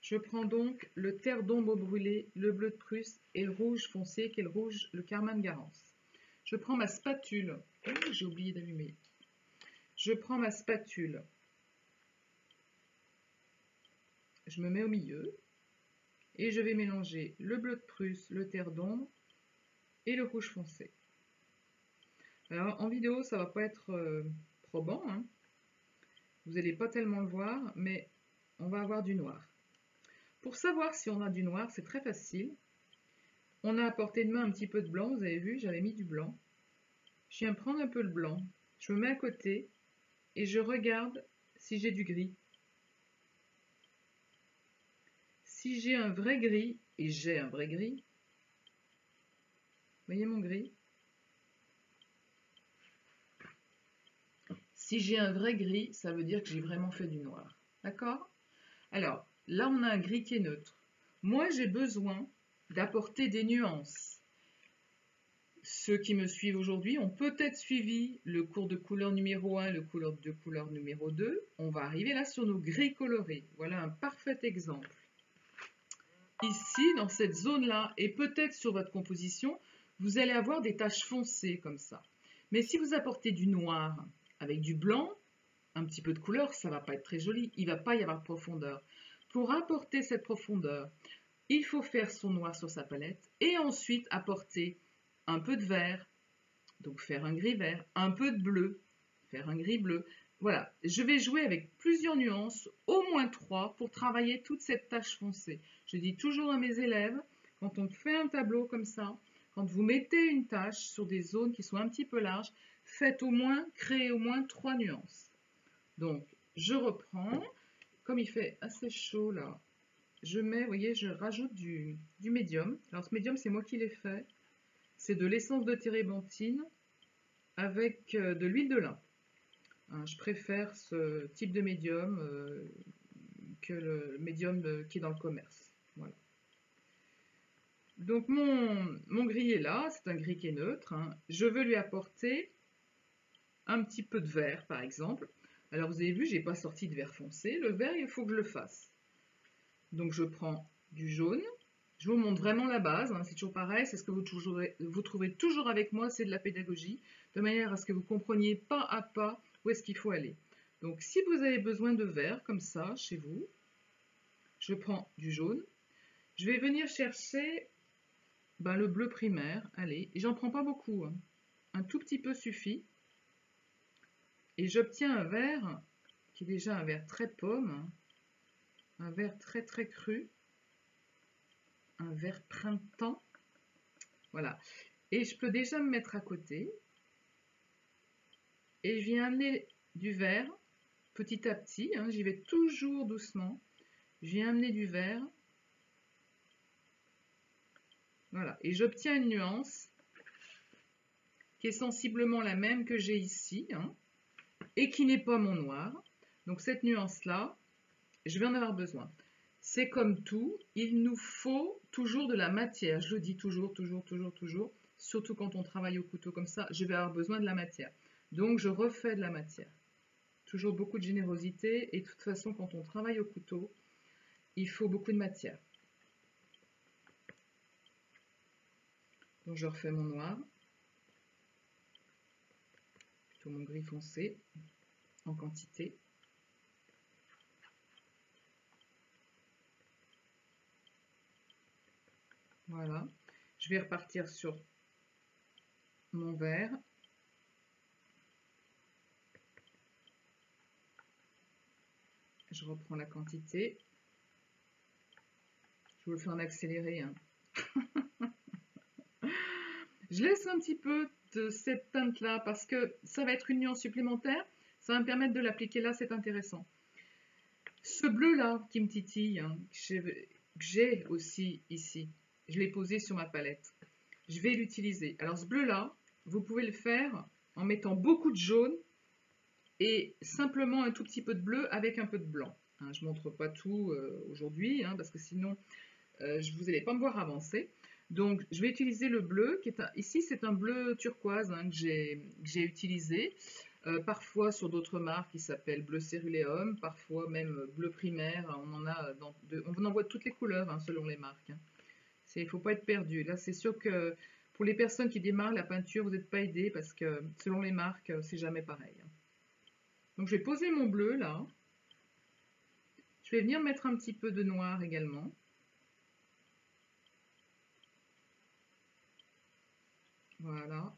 je prends donc le terre d'ombre brûlé, le bleu de Prusse et le rouge foncé qui est le carmin de Garance. Je prends ma spatule, oh, j'ai oublié d'allumer. Je prends ma spatule, je me mets au milieu et je vais mélanger le bleu de Prusse, le terre d'ombre et le rouge foncé. Alors en vidéo ça va pas être probant, hein. Vous n'allez pas tellement le voir, mais on va avoir du noir. Pour savoir si on a du noir, c'est très facile. On a à portée de main un petit peu de blanc, vous avez vu, j'avais mis du blanc. Je viens prendre un peu le blanc, je me mets à côté et je regarde si j'ai du gris. Si j'ai un vrai gris, et j'ai un vrai gris, voyez mon gris? Si j'ai un vrai gris, ça veut dire que j'ai vraiment fait du noir. D'accord? Alors, là on a un gris qui est neutre. Moi j'ai besoin d'apporter des nuances. Ceux qui me suivent aujourd'hui ont peut-être suivi le cours de couleur numéro 1, le cours de couleur numéro 2. On va arriver là sur nos gris colorés. Voilà un parfait exemple. Ici, dans cette zone-là, et peut-être sur votre composition, vous allez avoir des taches foncées comme ça. Mais si vous apportez du noir avec du blanc, un petit peu de couleur, ça ne va pas être très joli. Il ne va pas y avoir de profondeur. Pour apporter cette profondeur, il faut faire son noir sur sa palette et ensuite apporter un peu de vert, donc faire un gris vert, un peu de bleu, faire un gris bleu. Voilà, je vais jouer avec plusieurs nuances, au moins 3, pour travailler toute cette tache foncée. Je dis toujours à mes élèves, quand on fait un tableau comme ça, quand vous mettez une tache sur des zones qui sont un petit peu larges, faites au moins, créez au moins 3 nuances. Donc, je reprends, comme il fait assez chaud là, je mets, vous voyez, je rajoute du médium. Alors ce médium, c'est moi qui l'ai fait. C'est de l'essence de térébenthine avec de l'huile de lin. Hein, je préfère ce type de médium que le médium qui est dans le commerce. Voilà. Donc mon gris est là, c'est un gris qui est neutre. Hein. Je veux lui apporter un petit peu de vert par exemple. Alors vous avez vu, je n'ai pas sorti de vert foncé. Le vert, il faut que je le fasse. Donc je prends du jaune. Je vous montre vraiment la base, hein, c'est toujours pareil, c'est ce que vous trouverez toujours avec moi, c'est de la pédagogie, de manière à ce que vous compreniez pas à pas où est-ce qu'il faut aller. Donc si vous avez besoin de vert, comme ça, chez vous, je prends du jaune, je vais venir chercher le bleu primaire, allez, et j'en prends pas beaucoup, hein. Un tout petit peu suffit, et j'obtiens un vert qui est déjà un vert très pomme, hein, un vert très très cru, un vert printemps, voilà. Et je peux déjà me mettre à côté, et je viens amener du vert petit à petit, hein, j'y vais toujours doucement, je viens amener du vert, voilà, et j'obtiens une nuance qui est sensiblement la même que j'ai ici, hein, et qui n'est pas mon noir. Donc cette nuance-là, je vais en avoir besoin. C'est comme tout, il nous faut toujours de la matière. Je le dis toujours, surtout quand on travaille au couteau comme ça, je vais avoir besoin de la matière. Donc je refais de la matière. Toujours beaucoup de générosité, et de toute façon, quand on travaille au couteau, il faut beaucoup de matière. Donc je refais mon noir. Plutôt mon gris foncé en quantité. Voilà. Je vais repartir sur mon vert. Je reprends la quantité. Je vous le fais en accéléré. Hein. Je laisse un petit peu de cette teinte-là parce que ça va être une nuance supplémentaire. Ça va me permettre de l'appliquer là, c'est intéressant. Ce bleu-là qui me titille, hein, que j'ai aussi ici, je l'ai posé sur ma palette. Je vais l'utiliser. Alors ce bleu-là, vous pouvez le faire en mettant beaucoup de jaune et simplement un tout petit peu de bleu avec un peu de blanc. Hein, je ne montre pas tout aujourd'hui hein, parce que sinon vous n'allez pas me voir avancer. Donc je vais utiliser le bleu qui est ici c'est un bleu turquoise hein, que j'ai utilisé. Parfois sur d'autres marques qui s'appellent bleu céruléum, parfois même bleu primaire, on en voit de toutes les couleurs hein, selon les marques. Hein. Il ne faut pas être perdu. Là c'est sûr que pour les personnes qui démarrent la peinture, vous n'êtes pas aidés parce que selon les marques, c'est jamais pareil. Donc je vais poser mon bleu là. Je vais venir mettre un petit peu de noir également. Voilà.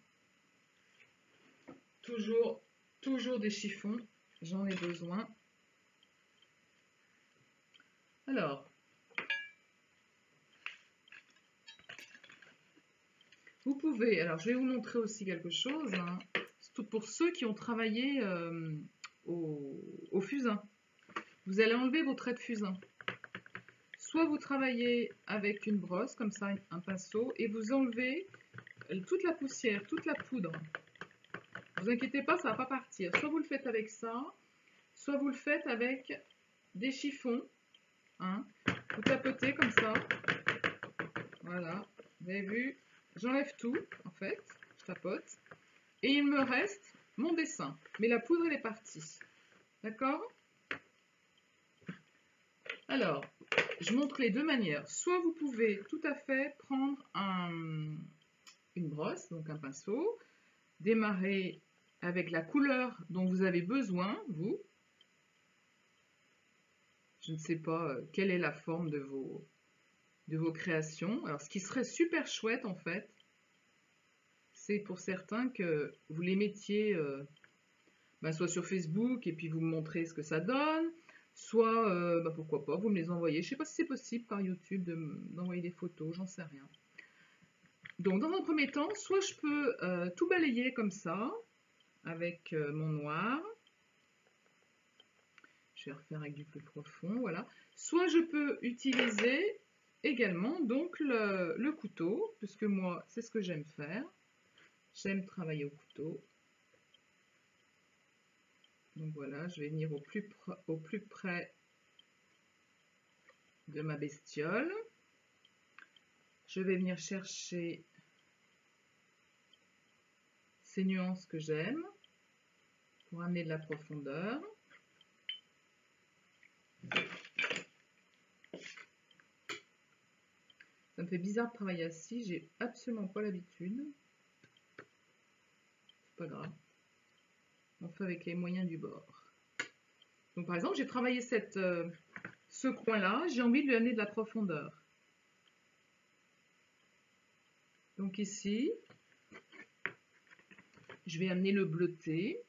Toujours des chiffons, j'en ai besoin. Alors, vous pouvez, alors je vais vous montrer aussi quelque chose, hein, surtout pour ceux qui ont travaillé au fusain. Vous allez enlever vos traits de fusain. Soit vous travaillez avec une brosse, comme ça, un pinceau, et vous enlevez toute la poussière, toute la poudre. Ne vous inquiétez pas, ça ne va pas partir. Soit vous le faites avec ça, soit vous le faites avec des chiffons. Hein. Vous tapotez comme ça. Voilà, vous avez vu, j'enlève tout, en fait, je tapote. Et il me reste mon dessin. Mais la poudre, elle est partie. D'accord? Alors, je montre les deux manières. Soit vous pouvez tout à fait prendre une brosse, donc un pinceau, démarrer avec la couleur dont vous avez besoin, vous. Je ne sais pas quelle est la forme de vos créations. Alors, ce qui serait super chouette, en fait, c'est pour certains que vous les mettiez soit sur Facebook et puis vous me montrez ce que ça donne, soit, pourquoi pas, vous me les envoyez. Je ne sais pas si c'est possible par YouTube d'envoyer des photos, j'en sais rien. Donc, dans un premier temps, soit je peux tout balayer comme ça, avec mon noir. Je vais refaire avec du plus profond, voilà. Soit je peux utiliser également donc le couteau, puisque moi, c'est ce que j'aime faire. J'aime travailler au couteau. Donc voilà, je vais venir au plus près de ma bestiole. Je vais venir chercher ces nuances que j'aime pour amener de la profondeur. Ça me fait bizarre de travailler assis, j'ai absolument pas l'habitude. C'est pas grave. On fait avec les moyens du bord. Donc par exemple, j'ai travaillé ce coin-là, j'ai envie de lui amener de la profondeur. Donc ici, je vais amener le bleuté.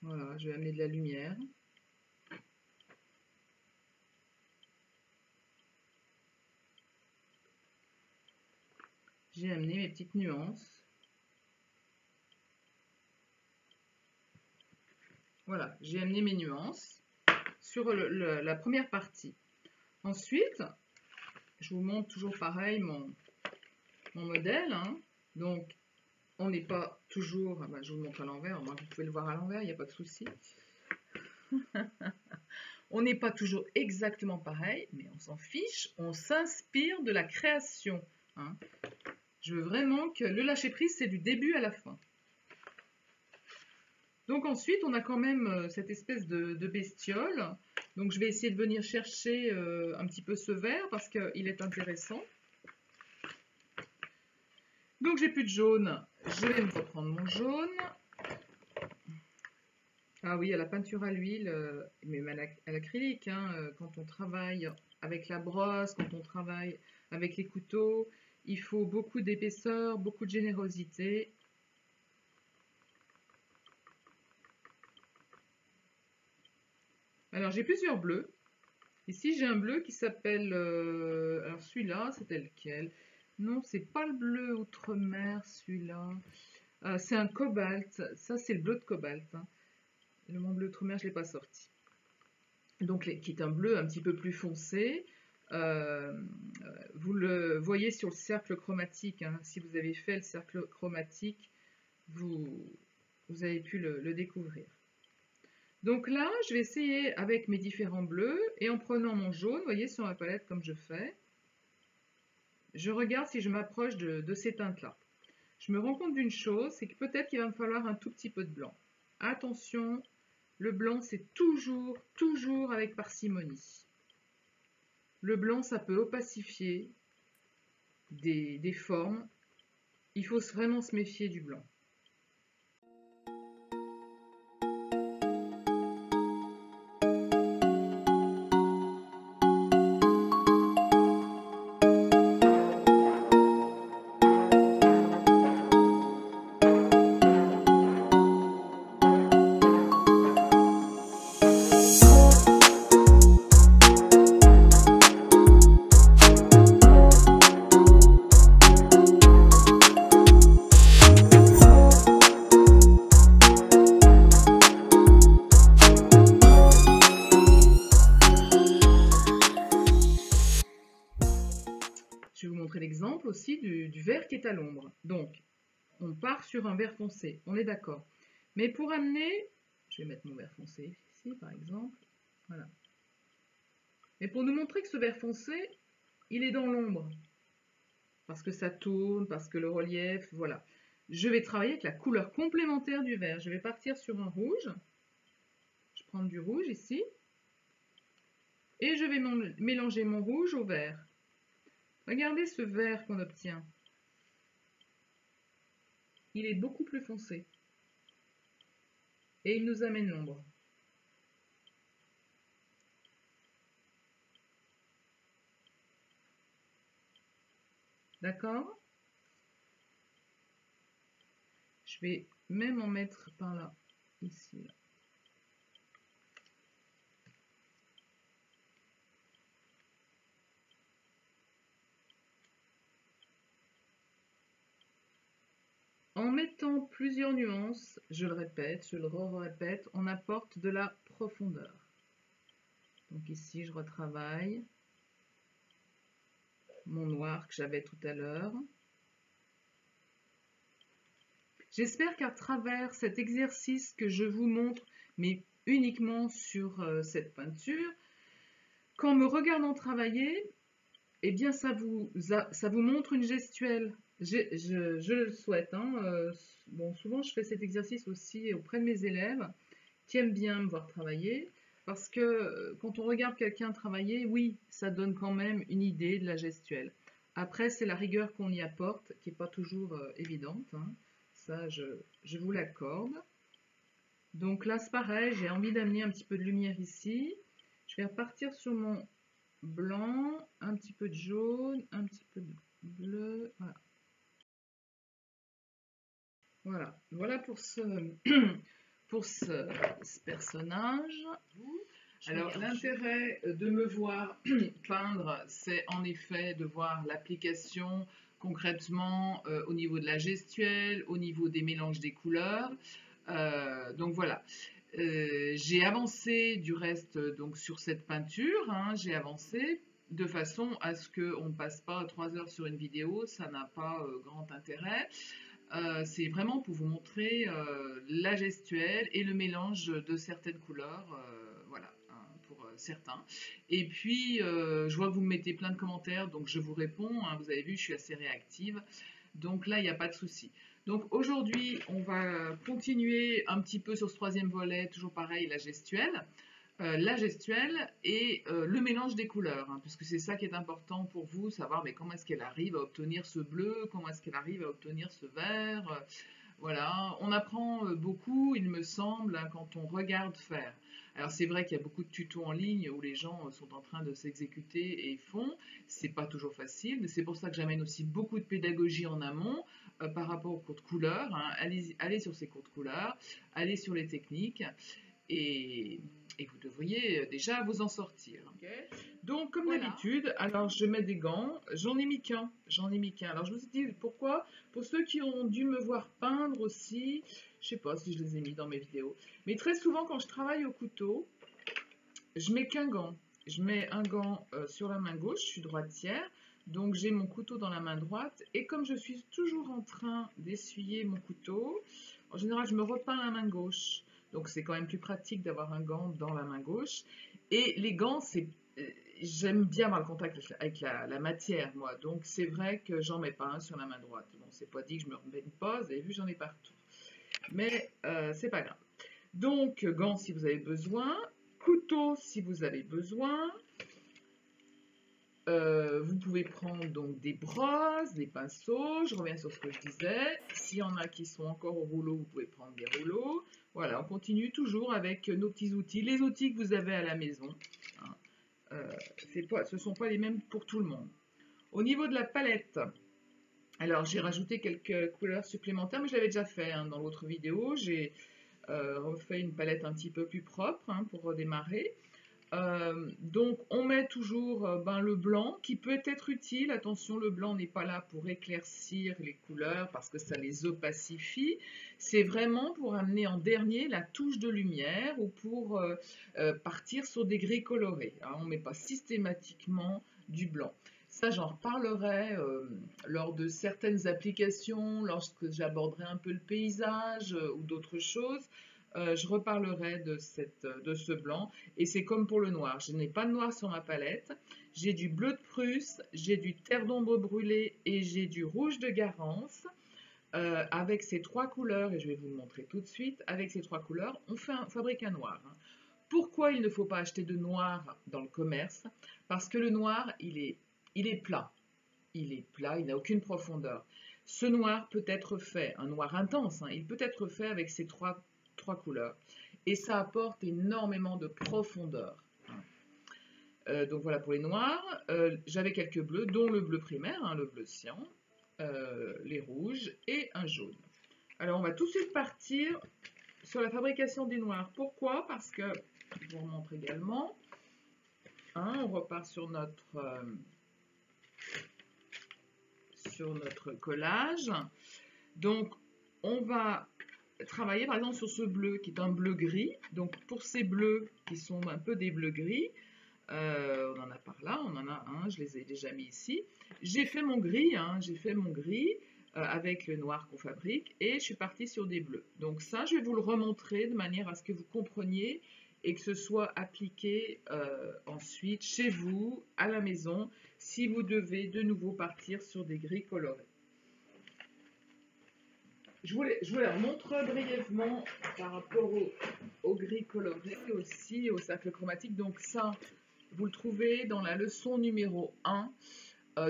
Voilà, je vais amener de la lumière. J'ai amené mes petites nuances. Voilà, j'ai amené mes nuances sur la première partie. Ensuite, je vous montre toujours pareil mon modèle. Hein. Donc, on n'est pas toujours... je vous le montre à l'envers, vous pouvez le voir à l'envers, il n'y a pas de souci. On n'est pas toujours exactement pareil, mais on s'en fiche, on s'inspire de la création. Hein. Je veux vraiment que le lâcher-prise, c'est du début à la fin. Donc ensuite, on a quand même cette espèce de bestiole. Donc je vais essayer de venir chercher un petit peu ce vert parce qu'il est intéressant. Donc j'ai plus de jaune, je vais me reprendre mon jaune. Ah oui, à la peinture à l'huile, mais même à l'acrylique, hein, quand on travaille avec la brosse, quand on travaille avec les couteaux, il faut beaucoup d'épaisseur, beaucoup de générosité. Alors j'ai plusieurs bleus. Ici j'ai un bleu qui s'appelle, alors celui-là, c'était lequel? Non, c'est pas le bleu outre-mer, celui-là. C'est un cobalt, ça c'est le bleu de cobalt, hein. Le mon bleu outre-mer, je ne l'ai pas sorti. Donc, qui est un bleu un petit peu plus foncé. Vous le voyez sur le cercle chromatique, hein. Si vous avez fait le cercle chromatique, vous avez pu le découvrir. Donc là, je vais essayer avec mes différents bleus et en prenant mon jaune, vous voyez sur ma palette comme je fais, je regarde si je m'approche de ces teintes-là. Je me rends compte d'une chose, c'est que peut-être qu'il va me falloir un tout petit peu de blanc. Attention, le blanc c'est toujours avec parcimonie. Le blanc ça peut opacifier des formes. Il faut vraiment se méfier du blanc. Je vais vous montrer l'exemple aussi du vert qui est à l'ombre. Donc, on part sur un vert foncé, on est d'accord. Mais pour amener, je vais mettre mon vert foncé ici par exemple, voilà. Mais pour nous montrer que ce vert foncé, il est dans l'ombre, parce que ça tourne, parce que le relief, voilà. Je vais travailler avec la couleur complémentaire du vert. Je vais partir sur un rouge, je prends du rouge ici, et je vais mélanger mon rouge au vert. Regardez ce vert qu'on obtient. Il est beaucoup plus foncé. Et il nous amène l'ombre. D'accord? Je vais même en mettre par là, ici. Là. En mettant plusieurs nuances, je le répète, je le répète, on apporte de la profondeur. Donc ici, je retravaille mon noir que j'avais tout à l'heure. J'espère qu'à travers cet exercice que je vous montre, mais uniquement sur cette peinture, qu'en me regardant travailler, eh bien ça vous montre une gestuelle. Je le souhaite. Hein. Bon, souvent je fais cet exercice aussi auprès de mes élèves qui aiment bien me voir travailler, parce que quand on regarde quelqu'un travailler, oui, ça donne quand même une idée de la gestuelle. Après, c'est la rigueur qu'on y apporte, qui n'est pas toujours évidente. Hein. Ça, je vous l'accorde. Donc là, c'est pareil, j'ai envie d'amener un petit peu de lumière ici. Je vais repartir sur mon blanc, un petit peu de jaune, un petit peu de bleu, voilà. Voilà pour ce, pour ce personnage. Alors l'intérêt de me voir peindre, c'est en effet de voir l'application concrètement au niveau de la gestuelle, au niveau des mélanges des couleurs. Donc voilà. J'ai avancé du reste donc sur cette peinture, hein, j'ai avancé de façon à ce qu'on ne passe pas 3 heures sur une vidéo, ça n'a pas grand intérêt. C'est vraiment pour vous montrer la gestuelle et le mélange de certaines couleurs, voilà, hein, pour certains. Et puis, je vois que vous me mettez plein de commentaires, donc je vous réponds, hein, vous avez vu, je suis assez réactive, donc là, il n'y a pas de souci. Donc aujourd'hui, on va continuer un petit peu sur ce troisième volet, toujours pareil, la gestuelle. la gestuelle et le mélange des couleurs, hein, puisque c'est ça qui est important pour vous, savoir mais comment est-ce qu'elle arrive à obtenir ce bleu, comment est-ce qu'elle arrive à obtenir ce vert. Voilà, on apprend beaucoup, il me semble, hein, quand on regarde faire. Alors c'est vrai qu'il y a beaucoup de tutos en ligne où les gens sont en train de s'exécuter et font. C'est pas toujours facile, mais c'est pour ça que j'amène aussi beaucoup de pédagogie en amont par rapport aux cours de couleurs, hein. Allez sur ces cours de couleurs, allez sur les techniques et, et vous devriez déjà vous en sortir. Okay. Donc, comme d'habitude, alors je mets des gants, j'en ai mis qu'un, Alors, je vous dis pourquoi, pour ceux qui ont dû me voir peindre aussi, je sais pas si je les ai mis dans mes vidéos, mais très souvent quand je travaille au couteau, je mets qu'un gant. Je mets un gant sur la main gauche, je suis droitière, donc j'ai mon couteau dans la main droite, et comme je suis toujours en train d'essuyer mon couteau, en général je me repeins la main gauche, donc c'est quand même plus pratique d'avoir un gant dans la main gauche, et les gants, j'aime bien avoir le contact avec la matière, moi, donc c'est vrai que j'en mets pas un sur la main droite. Bon, c'est pas dit que je me remets une pause, vous avez vu, j'en ai partout, mais c'est pas grave. Donc, gants si vous avez besoin, couteau si vous avez besoin. Vous pouvez prendre donc des brosses, des pinceaux, je reviens sur ce que je disais. S'il y en a qui sont encore au rouleau, vous pouvez prendre des rouleaux. Voilà, on continue toujours avec nos petits outils, les outils que vous avez à la maison. Hein. Ce ne sont pas les mêmes pour tout le monde. Au niveau de la palette, alors j'ai rajouté quelques couleurs supplémentaires, mais je l'avais déjà fait hein, dans l'autre vidéo. J'ai refait une palette un petit peu plus propre hein, pour redémarrer. Donc on met toujours le blanc qui peut être utile. Attention, le blanc n'est pas là pour éclaircir les couleurs parce que ça les opacifie. C'est vraiment pour amener en dernier la touche de lumière ou pour partir sur des gris colorés. Alors, on ne met pas systématiquement du blanc. Ça, j'en reparlerai lors de certaines applications, lorsque j'aborderai un peu le paysage ou d'autres choses. Je reparlerai de ce blanc. Et c'est comme pour le noir. Je n'ai pas de noir sur ma palette. J'ai du bleu de Prusse, j'ai du terre d'ombre brûlé et j'ai du rouge de Garance. Avec ces trois couleurs, et je vais vous le montrer tout de suite, avec ces trois couleurs, on fabrique un noir. Hein. Pourquoi il ne faut pas acheter de noir dans le commerce? Parce que le noir, il est plat. Il est plat, il n'a aucune profondeur. Ce noir peut être fait, un noir intense, hein, il peut être fait avec ces trois couleurs. Et ça apporte énormément de profondeur. Donc voilà pour les noirs. J'avais quelques bleus, dont le bleu primaire, hein, le bleu cyan, les rouges et un jaune. Alors on va tout de suite partir sur la fabrication des noirs. Pourquoi? Parce que, je vous remontre également, hein, on repart sur notre collage. Donc on va travailler par exemple sur ce bleu qui est un bleu gris. Donc pour ces bleus qui sont un peu des bleus gris, on en a par là, on en a un, je les ai déjà mis ici. J'ai fait mon gris, hein, avec le noir qu'on fabrique et je suis partie sur des bleus. Donc ça, je vais vous le remontrer de manière à ce que vous compreniez et que ce soit appliqué ensuite chez vous, à la maison, si vous devez de nouveau partir sur des gris colorés. Je vous les remontre brièvement par rapport au gris coloré aussi, au cercle chromatique. Donc ça, vous le trouvez dans la leçon numéro 1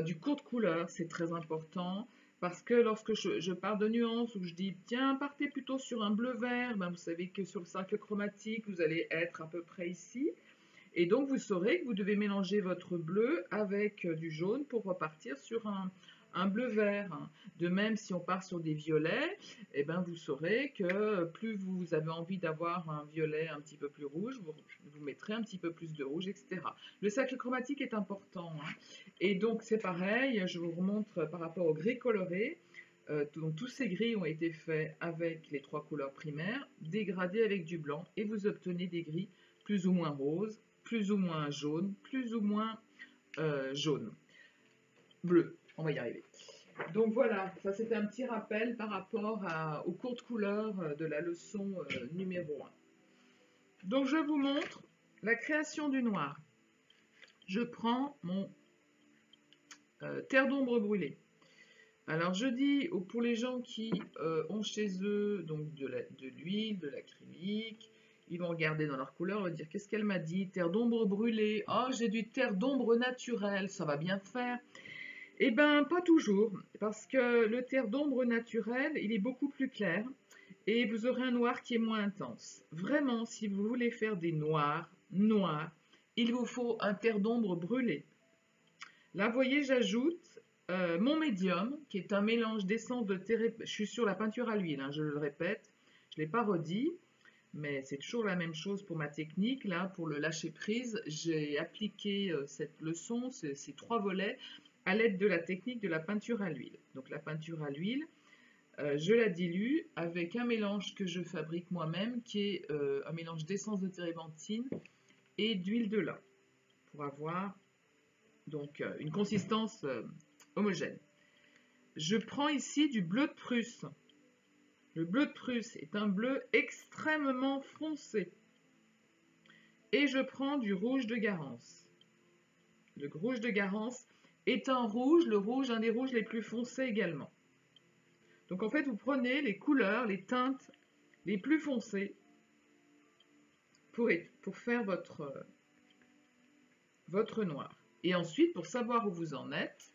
du cours de couleur. C'est très important parce que lorsque je pars de nuances ou je dis tiens, partez plutôt sur un bleu-vert, ben vous savez que sur le cercle chromatique, vous allez être à peu près ici. Et donc vous saurez que vous devez mélanger votre bleu avec du jaune pour repartir sur un bleu vert. De même, si on part sur des violets, eh ben, vous saurez que plus vous avez envie d'avoir un violet un petit peu plus rouge, vous mettrez un petit peu plus de rouge, etc. Le cercle chromatique est important. Hein. Et donc c'est pareil, je vous remontre par rapport au gris coloré. Donc tous ces gris ont été faits avec les trois couleurs primaires, dégradés avec du blanc, et vous obtenez des gris plus ou moins roses, plus ou moins jaune, plus ou moins jaune. Bleu, on va y arriver. Donc voilà, ça c'était un petit rappel par rapport au cours de couleur de la leçon numéro 1. Donc je vous montre la création du noir. Je prends mon terre d'ombre brûlée. Alors je dis pour les gens qui ont chez eux donc de l'huile, de l'acrylique, Ils vont regarder dans leur couleur, ils vont dire qu'est-ce qu'elle m'a dit? Terre d'ombre brûlée. Oh, j'ai du terre d'ombre naturel, ça va bien faire. Eh bien, pas toujours, parce que le terre d'ombre naturel, il est beaucoup plus clair et vous aurez un noir qui est moins intense. Vraiment, si vous voulez faire des noirs, il vous faut un terre d'ombre brûlé. Là, vous voyez, j'ajoute mon médium, qui est un mélange d'essence de terre. Je suis sur la peinture à l'huile, hein, je le répète, je ne l'ai pas redit, mais c'est toujours la même chose pour ma technique. Là, pour le lâcher prise, j'ai appliqué cette leçon, ces 3 volets, à l'aide de la technique de la peinture à l'huile. Donc la peinture à l'huile, je la dilue avec un mélange que je fabrique moi-même, qui est un mélange d'essence de térébenthine et d'huile de lin, pour avoir donc une consistance homogène. Je prends ici du bleu de Prusse. Le bleu de Prusse est un bleu extrêmement foncé. Et je prends du rouge de Garance. Le rouge de Garance est un rouge, un des rouges les plus foncés également. Donc en fait, vous prenez les couleurs, les teintes les plus foncées pour faire votre noir. Et ensuite, pour savoir où vous en êtes,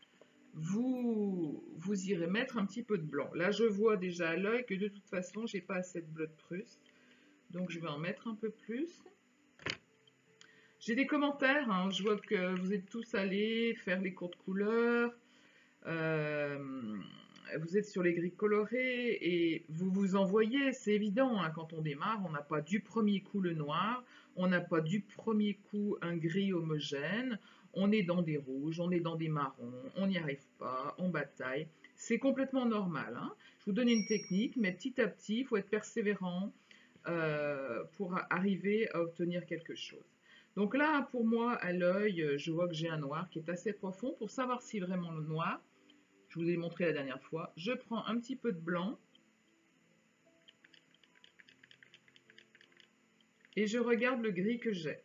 vous irez mettre un petit peu de blanc. Là, je vois déjà à l'œil que de toute façon, j'ai pas assez de bleu de Prusse. Donc, je vais en mettre un peu plus. J'ai des commentaires, hein. Je vois que vous êtes tous allés faire les cours de couleurs. Vous êtes sur les gris colorés et vous vous envoyez, c'est évident, hein, quand on démarre, on n'a pas du premier coup le noir, on n'a pas du premier coup un gris homogène, on est dans des rouges, on est dans des marrons, on n'y arrive pas, on bataille. C'est complètement normal, hein. Je vous donne une technique, mais petit à petit, il faut être persévérant pour arriver à obtenir quelque chose. Donc là, pour moi, à l'œil, je vois que j'ai un noir qui est assez profond. Pour savoir si vraiment le noir, je vous ai montré la dernière fois, je prends un petit peu de blanc et je regarde le gris que j'ai.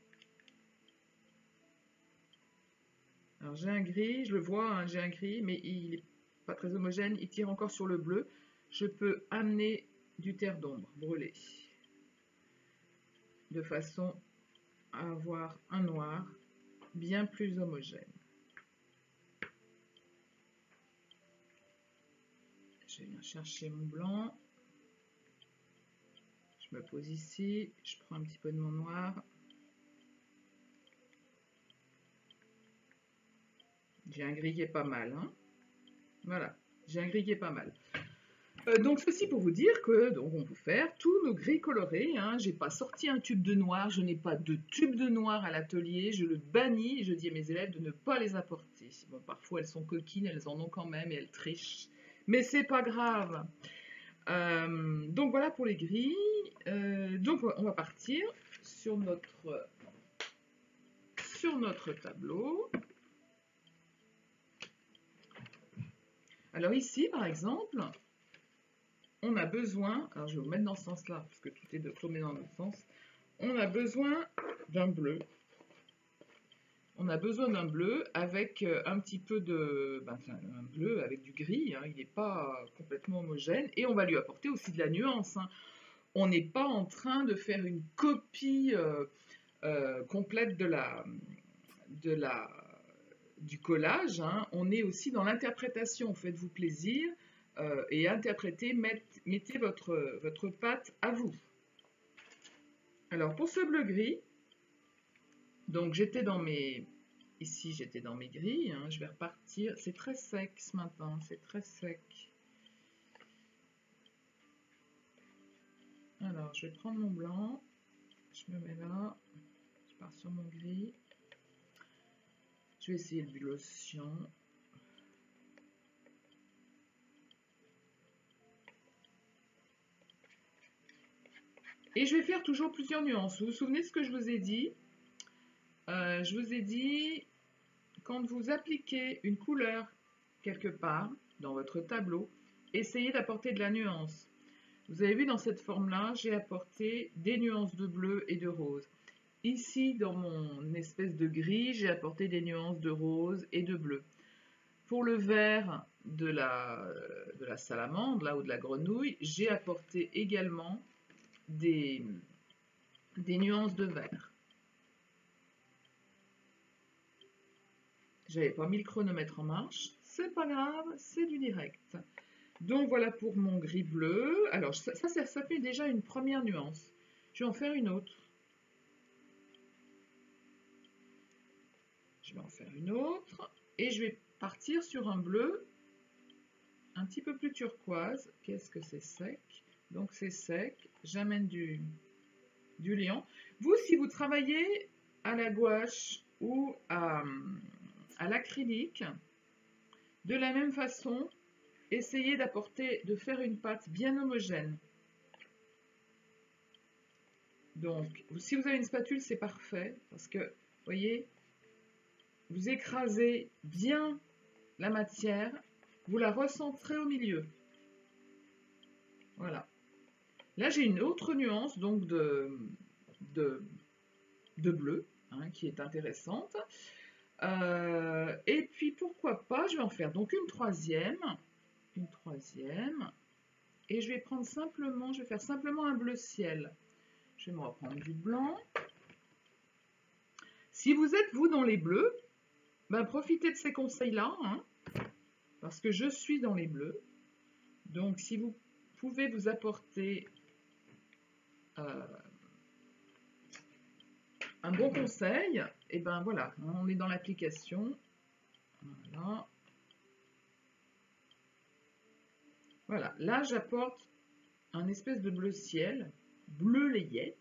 Alors j'ai un gris, je le vois, hein, j'ai un gris, mais il n'est pas très homogène, il tire encore sur le bleu. Je peux amener du terre d'ombre brûlé de façon à avoir un noir bien plus homogène. Je viens chercher mon blanc. Je me pose ici, je prends un petit peu de mon noir. J'ai un gris qui est pas mal, hein. Voilà, j'ai un gris qui est pas mal. Donc ceci pour vous dire que donc, on peut faire tous nos gris colorés, hein. J'ai pas sorti un tube de noir, je n'ai pas de tube de noir à l'atelier, je le bannis, je dis à mes élèves de ne pas les apporter. Bon, parfois elles sont coquines, elles en ont quand même et elles trichent, mais c'est pas grave. Donc voilà pour les gris. Donc on va partir sur notre tableau. Alors ici, par exemple, on a besoin, alors je vais vous mettre dans ce sens-là, parce que tout est tourné dans l'autre sens, on a besoin d'un bleu. On a besoin d'un bleu avec un petit peu de... un bleu avec du gris, hein, il n'est pas complètement homogène, et on va lui apporter aussi de la nuance, hein. On n'est pas en train de faire une copie complète du collage, hein. On est aussi dans l'interprétation, faites-vous plaisir et interprétez, mettez votre patte à vous. Alors pour ce bleu gris, donc j'étais dans mes gris, hein, je vais repartir, c'est très sec ce matin, c'est très sec. Alors je vais prendre mon blanc, je me mets là, je pars sur mon gris. Je vais essayer le Bullossian. Et je vais faire toujours plusieurs nuances. Vous vous souvenez de ce que je vous ai dit? Je vous ai dit, quand vous appliquez une couleur quelque part dans votre tableau, essayez d'apporter de la nuance. Vous avez vu dans cette forme-là, j'ai apporté des nuances de bleu et de rose. Ici, dans mon espèce de gris, j'ai apporté des nuances de rose et de bleu. Pour le vert de la salamandre, là, ou de la grenouille, j'ai apporté également des des nuances de vert. J'avais pas mis le chronomètre en marche, c'est pas grave, c'est du direct. Donc voilà pour mon gris bleu. Alors ça fait déjà une première nuance. Je vais en faire une autre. Je vais en faire une autre et je vais partir sur un bleu un petit peu plus turquoise. Qu'est-ce que c'est sec? Donc c'est sec. J'amène du liant. Vous, si vous travaillez à la gouache ou à l'acrylique, de la même façon, essayez de faire une pâte bien homogène. Donc, si vous avez une spatule, c'est parfait parce que, vous voyez, vous écrasez bien la matière, vous la recentrez au milieu. Voilà. Là, j'ai une autre nuance donc de bleu hein, qui est intéressante. Et puis, pourquoi pas, je vais en faire donc une troisième. Et je vais prendre simplement, je vais faire simplement un bleu ciel. Je vais me reprendre du blanc. Si vous êtes, vous, dans les bleus, ben, profitez de ces conseils-là, hein, parce que je suis dans les bleus. Donc, si vous pouvez vous apporter un bon conseil, et ben voilà, on est dans l'application. Voilà. Voilà, là, j'apporte un espèce de bleu ciel, bleu layette.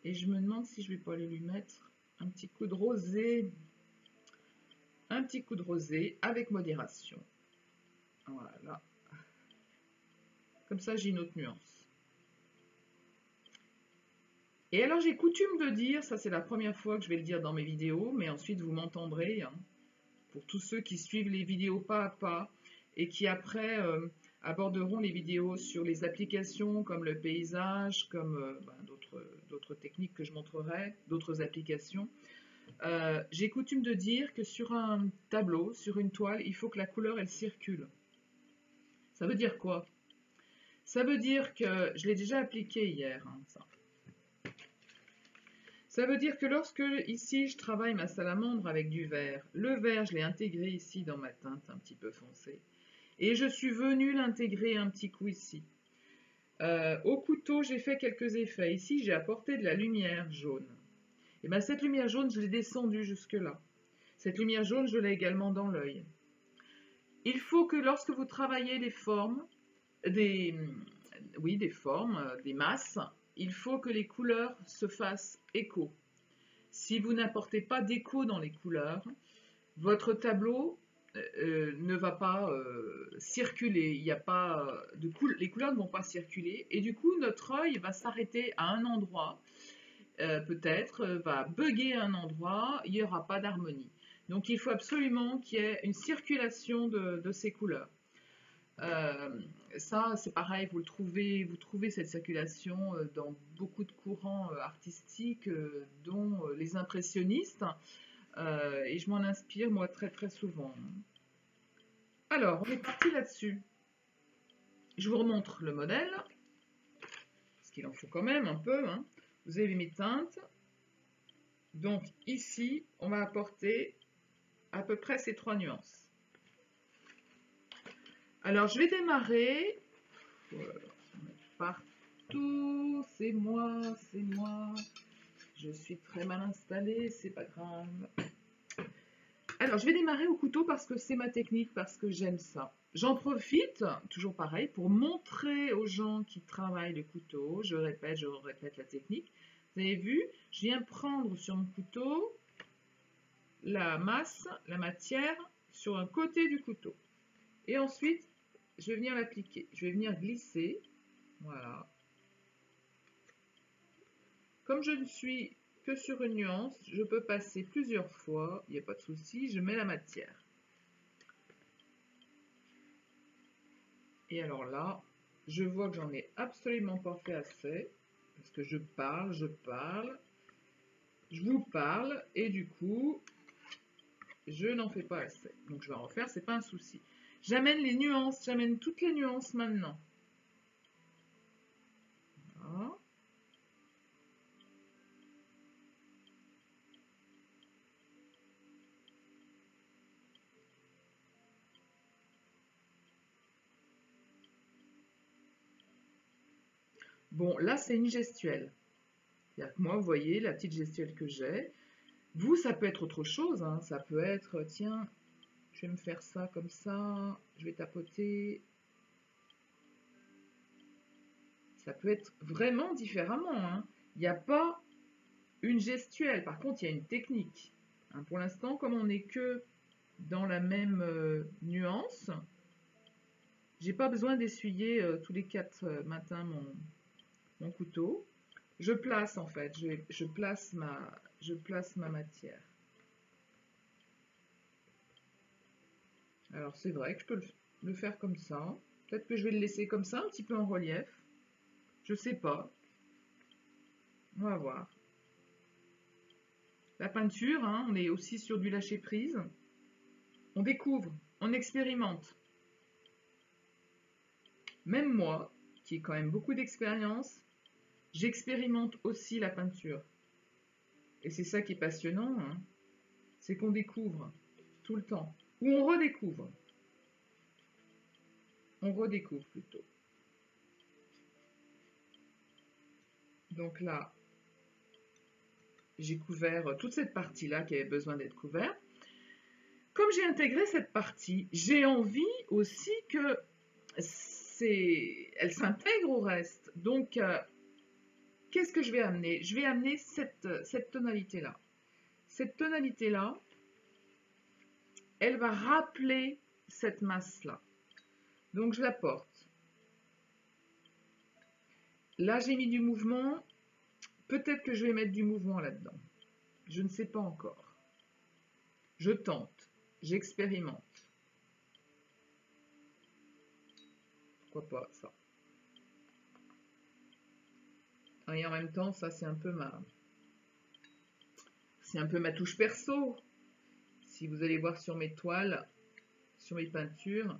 Et je me demande si je vais pas aller lui mettre un petit coup de rosé. Un petit coup de rosé avec modération. Voilà. Comme ça, j'ai une autre nuance. Et alors, j'ai coutume de dire, ça c'est la première fois que je vais le dire dans mes vidéos, mais ensuite vous m'entendrez, hein, pour tous ceux qui suivent les vidéos pas à pas et qui après aborderont les vidéos sur les applications comme le paysage, comme d'autres techniques que je montrerai, d'autres applications. J'ai coutume de dire que sur un tableau, sur une toile, il faut que la couleur elle circule. Ça veut dire quoi? Ça veut dire que, je l'ai déjà appliqué hier, hein, ça. Ça veut dire que lorsque, ici, je travaille ma salamandre avec du vert, le vert, je l'ai intégré ici dans ma teinte un petit peu foncée. Et je suis venue l'intégrer un petit coup ici. Au couteau, j'ai fait quelques effets. Ici, j'ai apporté de la lumière jaune. Et bien, cette lumière jaune, je l'ai descendue jusque-là. Cette lumière jaune, je l'ai également dans l'œil. Il faut que lorsque vous travaillez des formes, des masses, il faut que les couleurs se fassent écho. Si vous n'apportez pas d'écho dans les couleurs, votre tableau ne va pas circuler. Il y a pas les couleurs ne vont pas circuler et du coup notre œil va s'arrêter à un endroit, peut-être va bugger à un endroit, il n'y aura pas d'harmonie. Donc il faut absolument qu'il y ait une circulation de ces couleurs. Ça, c'est pareil, vous trouvez cette circulation dans beaucoup de courants artistiques, dont les impressionnistes, et je m'en inspire, moi, très très souvent. Alors, on est parti là-dessus. Je vous remontre le modèle, parce qu'il en faut quand même un peu. Hein. Vous avez mes teintes. Donc, ici, on va apporter à peu près ces 3 nuances. Alors, je vais démarrer. Voilà, partout, c'est moi. Je suis très mal installée, c'est pas grave. Alors, je vais démarrer au couteau parce que c'est ma technique, parce que j'aime ça. J'en profite, toujours pareil, pour montrer aux gens qui travaillent le couteau. Je répète la technique. Vous avez vu, je viens prendre sur mon couteau la masse, la matière, sur un côté du couteau. Et ensuite, je vais venir l'appliquer. Je vais venir glisser. Voilà. Comme je ne suis que sur une nuance, je peux passer plusieurs fois, il n'y a pas de souci, je mets la matière. Et alors là, je vois que j'en ai absolument pas fait assez, parce que je vous parle, et du coup, je n'en fais pas assez. Donc je vais en refaire, c'est pas un souci. J'amène les nuances, j'amène toutes les nuances maintenant. Voilà. Bon, là, c'est une gestuelle. C'est-à-dire que moi, vous voyez, la petite gestuelle que j'ai. Vous, ça peut être autre chose, hein. Ça peut être, tiens, je vais me faire ça comme ça, je vais tapoter. Ça peut être vraiment différemment, hein. Il n'y a pas une gestuelle. Par contre, il y a une technique. Hein, pour l'instant, comme on n'est que dans la même nuance, j'ai pas besoin d'essuyer tous les 4 matins mon couteau. Je place en fait, je place ma matière. Alors c'est vrai que je peux le faire comme ça. Peut-être que je vais le laisser comme ça, un petit peu en relief. Je sais pas. On va voir. La peinture, hein, on est aussi sur du lâcher prise. On découvre, on expérimente. Même moi, qui ai quand même beaucoup d'expérience, j'expérimente aussi la peinture. Et c'est ça qui est passionnant, hein, c'est qu'on découvre tout le temps. Ou on redécouvre. On redécouvre plutôt. Donc là, j'ai couvert toute cette partie-là qui avait besoin d'être couverte. Comme j'ai intégré cette partie, j'ai envie aussi que elle s'intègre au reste. Donc, qu'est-ce que je vais amener? Je vais amener cette tonalité-là. Cette tonalité-là, elle va rappeler cette masse-là. Donc, je la porte. Là, j'ai mis du mouvement. Peut-être que je vais mettre du mouvement là-dedans. Je ne sais pas encore. Je tente. J'expérimente. Pourquoi pas ça? Et en même temps, ça, c'est un peu ma touche perso. Si vous allez voir sur mes toiles, sur mes peintures,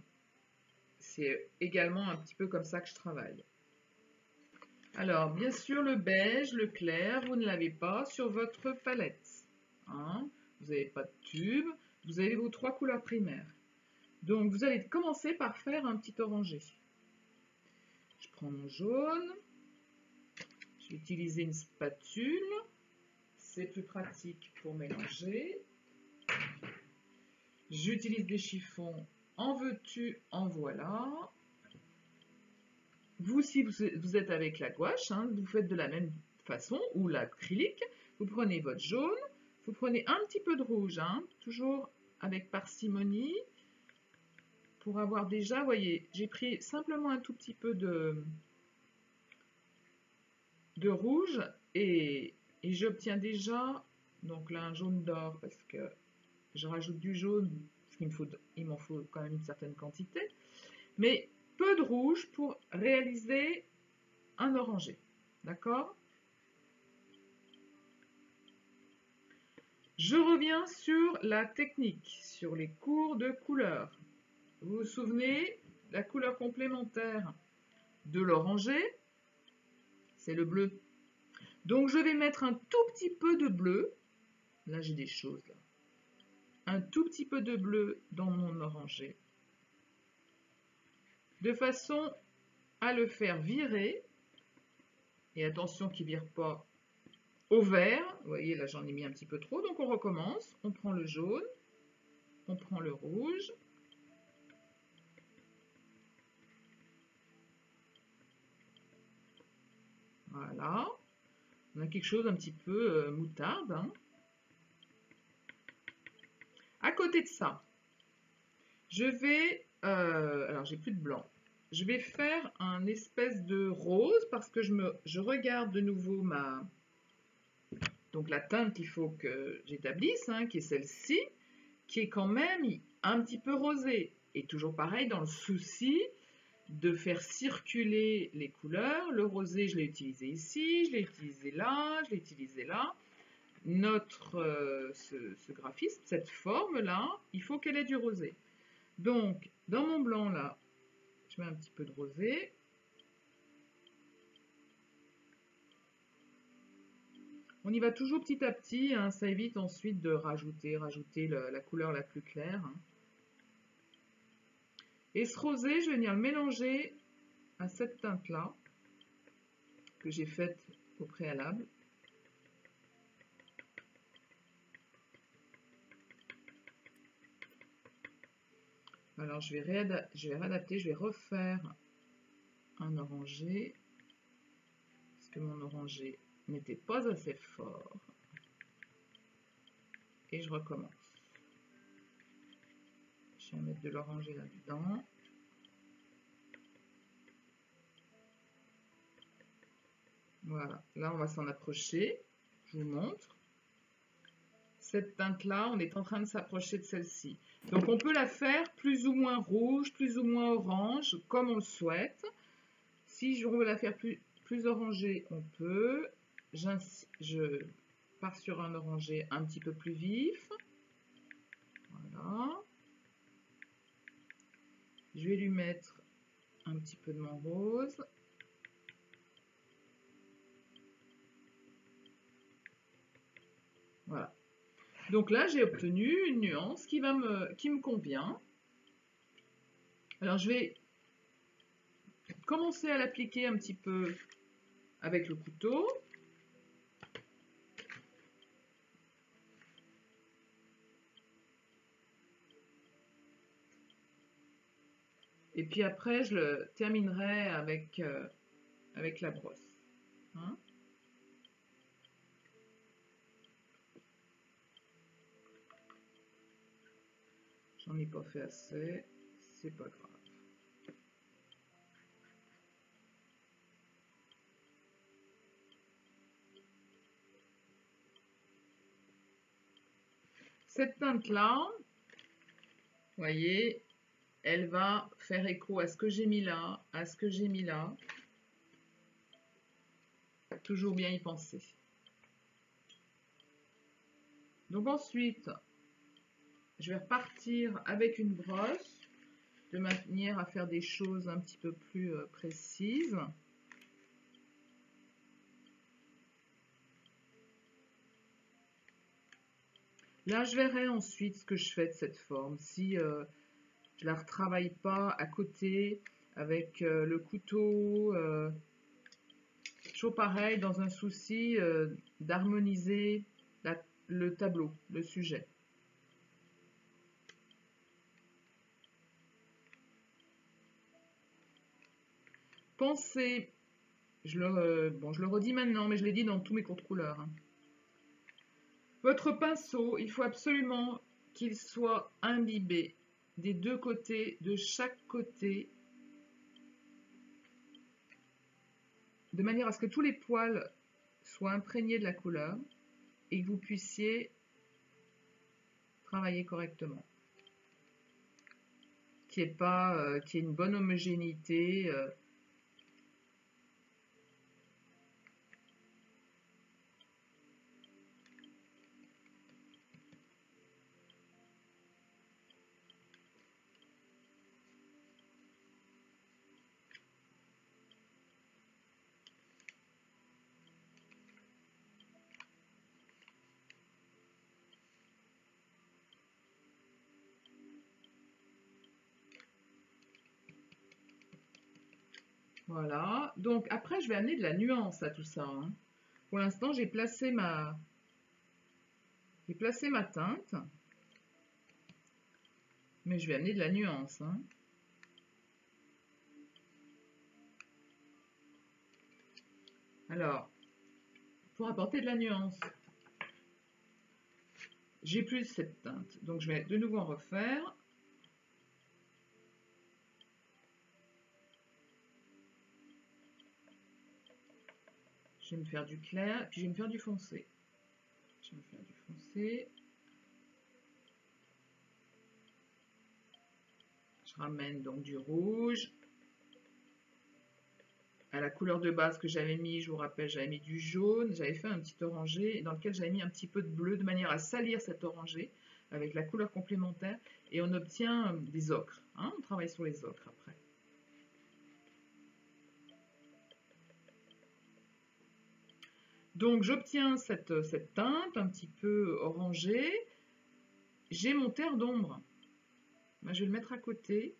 c'est également un petit peu comme ça que je travaille. Alors, bien sûr, le beige, le clair, vous ne l'avez pas sur votre palette. Hein, vous n'avez pas de tube, vous avez vos 3 couleurs primaires. Donc, vous allez commencer par faire un petit orangé. Je prends mon jaune. Je vais utiliser une spatule. C'est plus pratique pour mélanger. J'utilise des chiffons. En veux-tu, en voilà. Vous, si vous êtes avec la gouache, hein, vous faites de la même façon, ou l'acrylique. Vous prenez votre jaune, vous prenez un petit peu de rouge, hein, toujours avec parcimonie. Pour avoir déjà, vous voyez, j'ai pris simplement un tout petit peu de rouge et j'obtiens déjà, donc là un jaune d'or parce que je rajoute du jaune, parce il m'en faut quand même une certaine quantité, mais peu de rouge pour réaliser un orangé, d'accord? Je reviens sur la technique, sur les cours de couleurs. Vous vous souvenez, la couleur complémentaire de l'orangé, c'est le bleu. Donc je vais mettre un tout petit peu de bleu, là j'ai des choses là, un tout petit peu de bleu dans mon orangé, de façon à le faire virer, et attention qu'il ne vire pas au vert, vous voyez là j'en ai mis un petit peu trop, donc on recommence, on prend le jaune, on prend le rouge, voilà, on a quelque chose un petit peu moutarde, hein. À côté de ça, je vais, alors j'ai plus de blanc, je vais faire un espèce de rose parce que je regarde de nouveau donc la teinte qu'il faut que j'établisse, hein, qui est celle-ci, qui est quand même un petit peu rosée. Et toujours pareil, dans le souci de faire circuler les couleurs, le rosé, je l'ai utilisé ici, je l'ai utilisé là, je l'ai utilisé là. Ce graphisme, cette forme-là, il faut qu'elle ait du rosé. Donc, dans mon blanc là, je mets un petit peu de rosé. On y va toujours petit à petit, hein, ça évite ensuite de rajouter la couleur la plus claire. Hein. Et ce rosé, je vais venir le mélanger à cette teinte-là. que j'ai faites au préalable. Alors je vais réadapter, je vais refaire un orangé, parce que mon orangé n'était pas assez fort. Et je recommence. Je vais mettre de l'orangé là-dedans. Voilà, là on va s'en approcher. Je vous montre. Cette teinte-là, on est en train de s'approcher de celle-ci. Donc on peut la faire plus ou moins rouge, plus ou moins orange, comme on le souhaite. Si on veut la faire plus orangée, on peut. Je pars sur un orangé un petit peu plus vif. Voilà. Je vais lui mettre un petit peu de mon rose. Voilà. Donc là, j'ai obtenu une nuance qui me convient. Alors, je vais commencer à l'appliquer un petit peu avec le couteau. Et puis après, je le terminerai avec la brosse. Hein? J'en ai pas fait assez, c'est pas grave. Cette teinte-là, vous voyez, elle va faire écho à ce que j'ai mis là, à ce que j'ai mis là. Toujours bien y penser. Donc ensuite, je vais repartir avec une brosse de manière à faire des choses un petit peu plus précises. Là, je verrai ensuite ce que je fais de cette forme. Si je la retravaille pas à côté avec le couteau, toujours pareil, dans un souci d'harmoniser le tableau, le sujet. Pensez, je le redis maintenant, mais je l'ai dit dans tous mes cours de couleurs. Hein. Votre pinceau, il faut absolument qu'il soit imbibé des deux côtés, de chaque côté, de manière à ce que tous les poils soient imprégnés de la couleur et que vous puissiez travailler correctement. Qu'il y ait une bonne homogénéité. Voilà. Donc après, je vais amener de la nuance à tout ça. Hein. Pour l'instant, j'ai placé ma teinte. Mais je vais amener de la nuance. Hein. Alors, pour apporter de la nuance, j'ai plus cette teinte. Donc je vais de nouveau en refaire. Je vais me faire du clair, puis je vais me faire du foncé. Je vais me faire du foncé. Je ramène donc du rouge. À la couleur de base que j'avais mis, je vous rappelle, j'avais mis du jaune. J'avais fait un petit orangé dans lequel j'avais mis un petit peu de bleu de manière à salir cet orangé avec la couleur complémentaire. Et on obtient des ocres. Hein, on travaille sur les ocres après. Donc j'obtiens cette teinte un petit peu orangée. J'ai mon terre d'ombre. Je vais le mettre à côté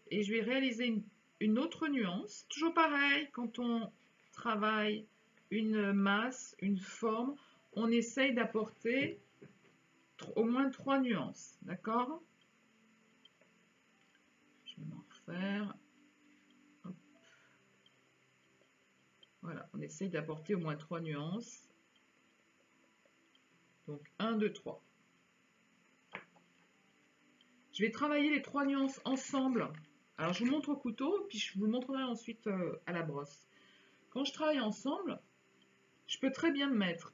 et je vais réaliser une autre nuance. Toujours pareil, quand on travaille une masse, une forme, on essaye d'apporter au moins 3 nuances, d'accord? Je vais m'en refaire. Hop. Voilà, on essaye d'apporter au moins 3 nuances. Donc 1, 2, 3. Je vais travailler les 3 nuances ensemble. Alors je vous montre au couteau, puis je vous le montrerai ensuite à la brosse. Quand je travaille ensemble, je peux très bien me mettre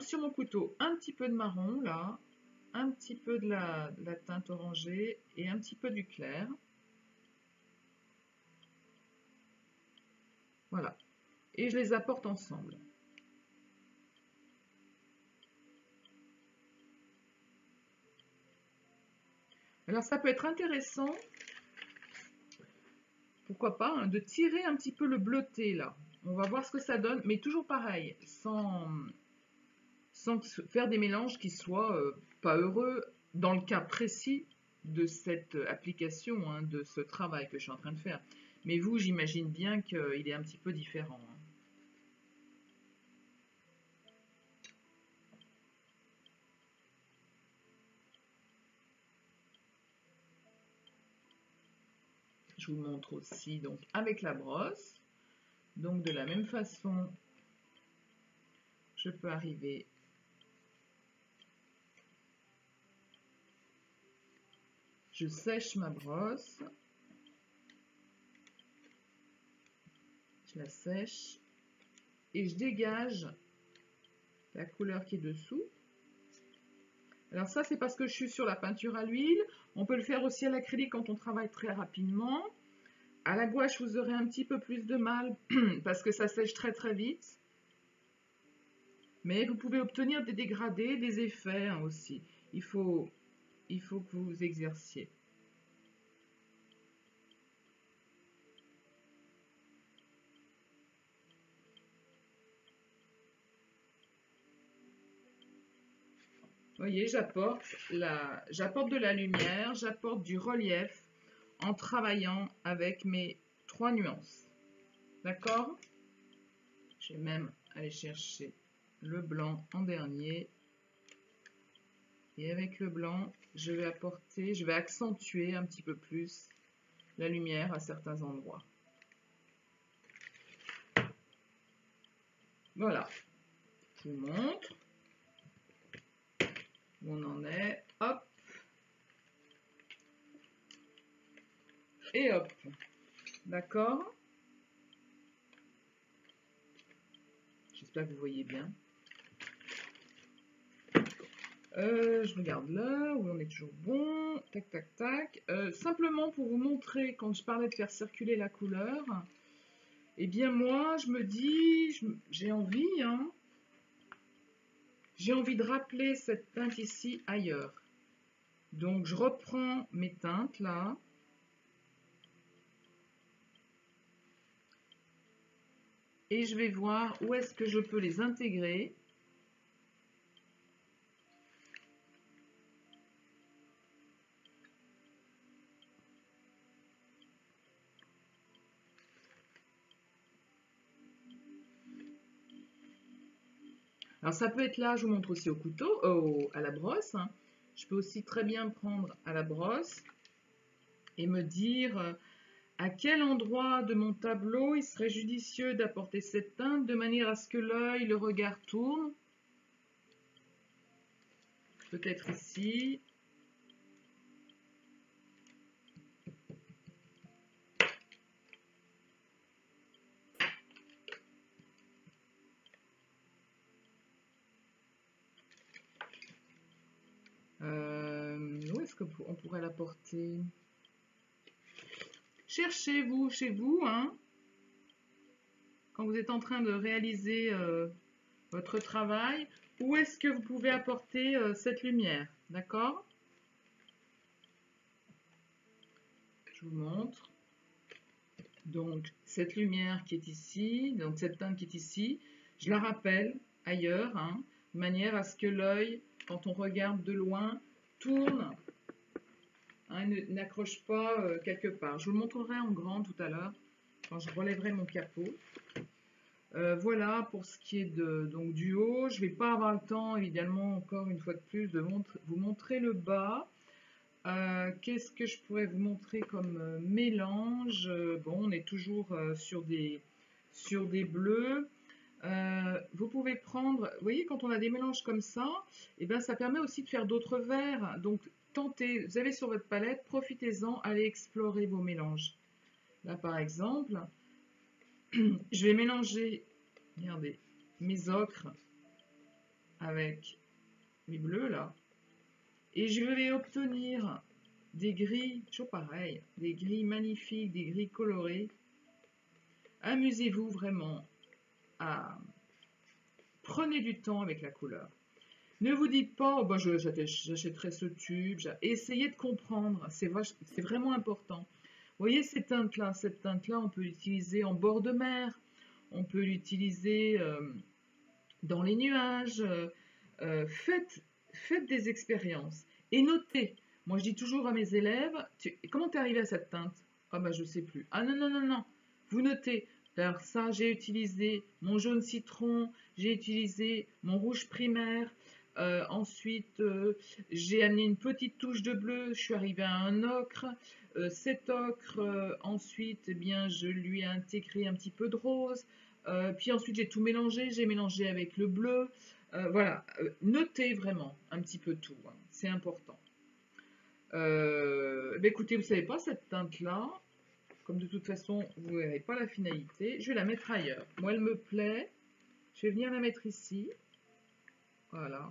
sur mon couteau un petit peu de marron là, un petit peu de la teinte orangée et un petit peu du clair. Voilà. Et je les apporte ensemble. Alors ça peut être intéressant, pourquoi pas, hein, de tirer un petit peu le bleuté là. On va voir ce que ça donne, mais toujours pareil, sans faire des mélanges qui soient pas heureux dans le cas précis de cette application, hein, de ce travail que je suis en train de faire. Mais vous, j'imagine bien qu'il est un petit peu différent. Hein. Je vous montre aussi donc avec la brosse. Donc de la même façon, je peux arriver je sèche ma brosse, je la sèche et je dégage la couleur qui est dessous. Alors ça, c'est parce que je suis sur la peinture à l'huile. On peut le faire aussi à l'acrylique quand on travaille très rapidement. À la gouache, vous aurez un petit peu plus de mal parce que ça sèche très très vite. Mais vous pouvez obtenir des dégradés, des effets hein, aussi. Il faut que vous vous exerciez. Vous voyez, j'apporte de la lumière, j'apporte du relief en travaillant avec mes 3 nuances. D'accord? Je vais même aller chercher le blanc en dernier. Et avec le blanc, je vais accentuer un petit peu plus la lumière à certains endroits. Voilà. Je vous montre où on en est. Hop. Et hop. D'accord? J'espère que vous voyez bien. Je regarde là, où on est toujours bon. Tac, tac, tac. Simplement pour vous montrer, quand je parlais de faire circuler la couleur, eh bien moi, je me dis, j'ai envie, hein, j'ai envie de rappeler cette teinte ici ailleurs. Donc je reprends mes teintes là. Et je vais voir où est-ce que je peux les intégrer. Alors ça peut être là, je vous montre aussi au couteau, à la brosse. Hein. Je peux aussi très bien prendre à la brosse et me dire à quel endroit de mon tableau il serait judicieux d'apporter cette teinte de manière à ce que l'œil, le regard tourne. Peut-être ici. Où est-ce qu'on pourrait l'apporter? Cherchez-vous chez vous, hein, quand vous êtes en train de réaliser votre travail, où est-ce que vous pouvez apporter cette lumière, d'accord? Je vous montre. Donc, cette lumière qui est ici, donc cette teinte qui est ici, je la rappelle ailleurs, hein, de manière à ce que l'œil, quand on regarde de loin, tourne, hein, n'accroche pas quelque part. Je vous le montrerai en grand tout à l'heure, quand je relèverai mon capot. Voilà pour ce qui est donc du haut. Je ne vais pas avoir le temps, évidemment, encore une fois de plus, de vous montrer le bas. Qu'est-ce que je pourrais vous montrer comme mélange? Bon, on est toujours sur des bleus. Vous pouvez prendre, vous voyez, quand on a des mélanges comme ça, et ben, ça permet aussi de faire d'autres verres. Donc, tentez, vous avez sur votre palette, profitez-en, allez explorer vos mélanges. Là, par exemple, je vais mélanger, regardez, mes ocres avec mes bleus, là. Et je vais obtenir des gris, toujours pareil, des gris magnifiques, des gris colorés. Amusez-vous vraiment à... Prenez du temps avec la couleur. Ne vous dites pas, oh ben j'achèterai ce tube. Essayez de comprendre, c'est vraiment important. Vous voyez cette teinte-là, on peut l'utiliser en bord de mer, on peut l'utiliser dans les nuages. Faites des expériences et notez. Moi, je dis toujours à mes élèves, comment t'es arrivé à cette teinte? Ah ben, je sais plus. Ah non, non, non, non. Vous notez. Alors ça, j'ai utilisé mon jaune citron, j'ai utilisé mon rouge primaire. Ensuite, j'ai amené une petite touche de bleu, je suis arrivée à un ocre. Cet ocre, ensuite, eh bien, je lui ai intégré un petit peu de rose. Puis ensuite, j'ai tout mélangé, j'ai mélangé avec le bleu. Voilà, notez vraiment un petit peu tout, hein, c'est important. Écoutez, vous savez pas, cette teinte-là, comme de toute façon, vous ne verrez pas la finalité, je vais la mettre ailleurs. Moi, elle me plaît, je vais venir la mettre ici. Voilà.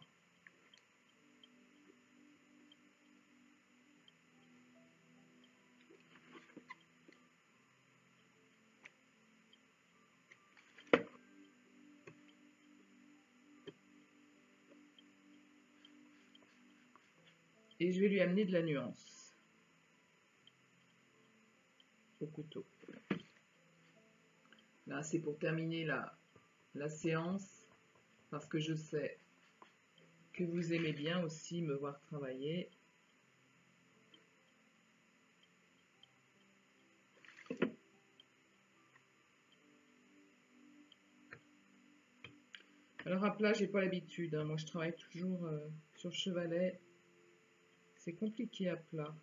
Et je vais lui amener de la nuance au couteau. Là, c'est pour terminer la séance, parce que je sais que vous aimez bien aussi me voir travailler. Alors à plat, j'ai pas l'habitude, hein. Moi, je travaille toujours sur chevalet. C'est compliqué à plat.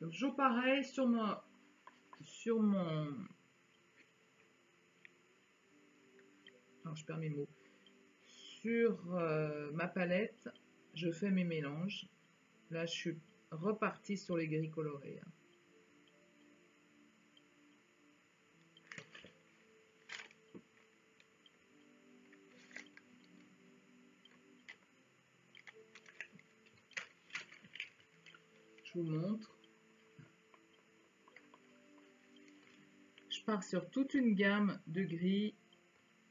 Donc, toujours pareil sur mon alors, je perds mes mots. Sur ma palette, je fais mes mélanges. Là, je suis repartie sur les gris colorés. Je vous montre. Je pars sur toute une gamme de gris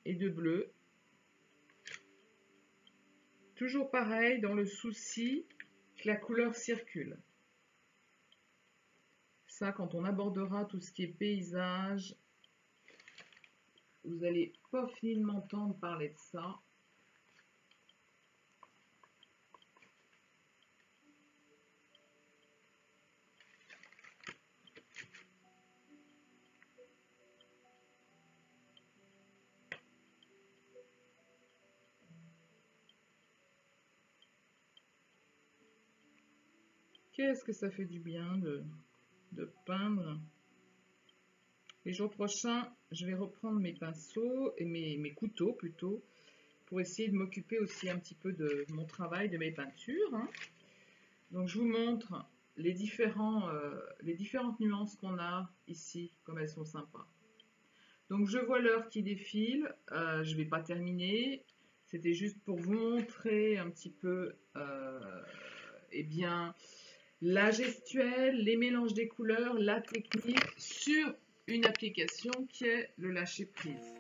et de bleu. Toujours pareil, dans le souci que la couleur circule. Ça, quand on abordera tout ce qui est paysage, vous allez pas finir de m'entendre parler de ça. Qu'est-ce que ça fait du bien de peindre. Les jours prochains, je vais reprendre mes pinceaux et mes couteaux plutôt, pour essayer de m'occuper aussi un petit peu de mon travail, de mes peintures. Hein. Donc je vous montre les différentes nuances qu'on a ici, comme elles sont sympas. Donc je vois l'heure qui défile, je ne vais pas terminer. C'était juste pour vous montrer un petit peu eh bien, la gestuelle, les mélanges des couleurs, la technique sur une application qui est le lâcher prise.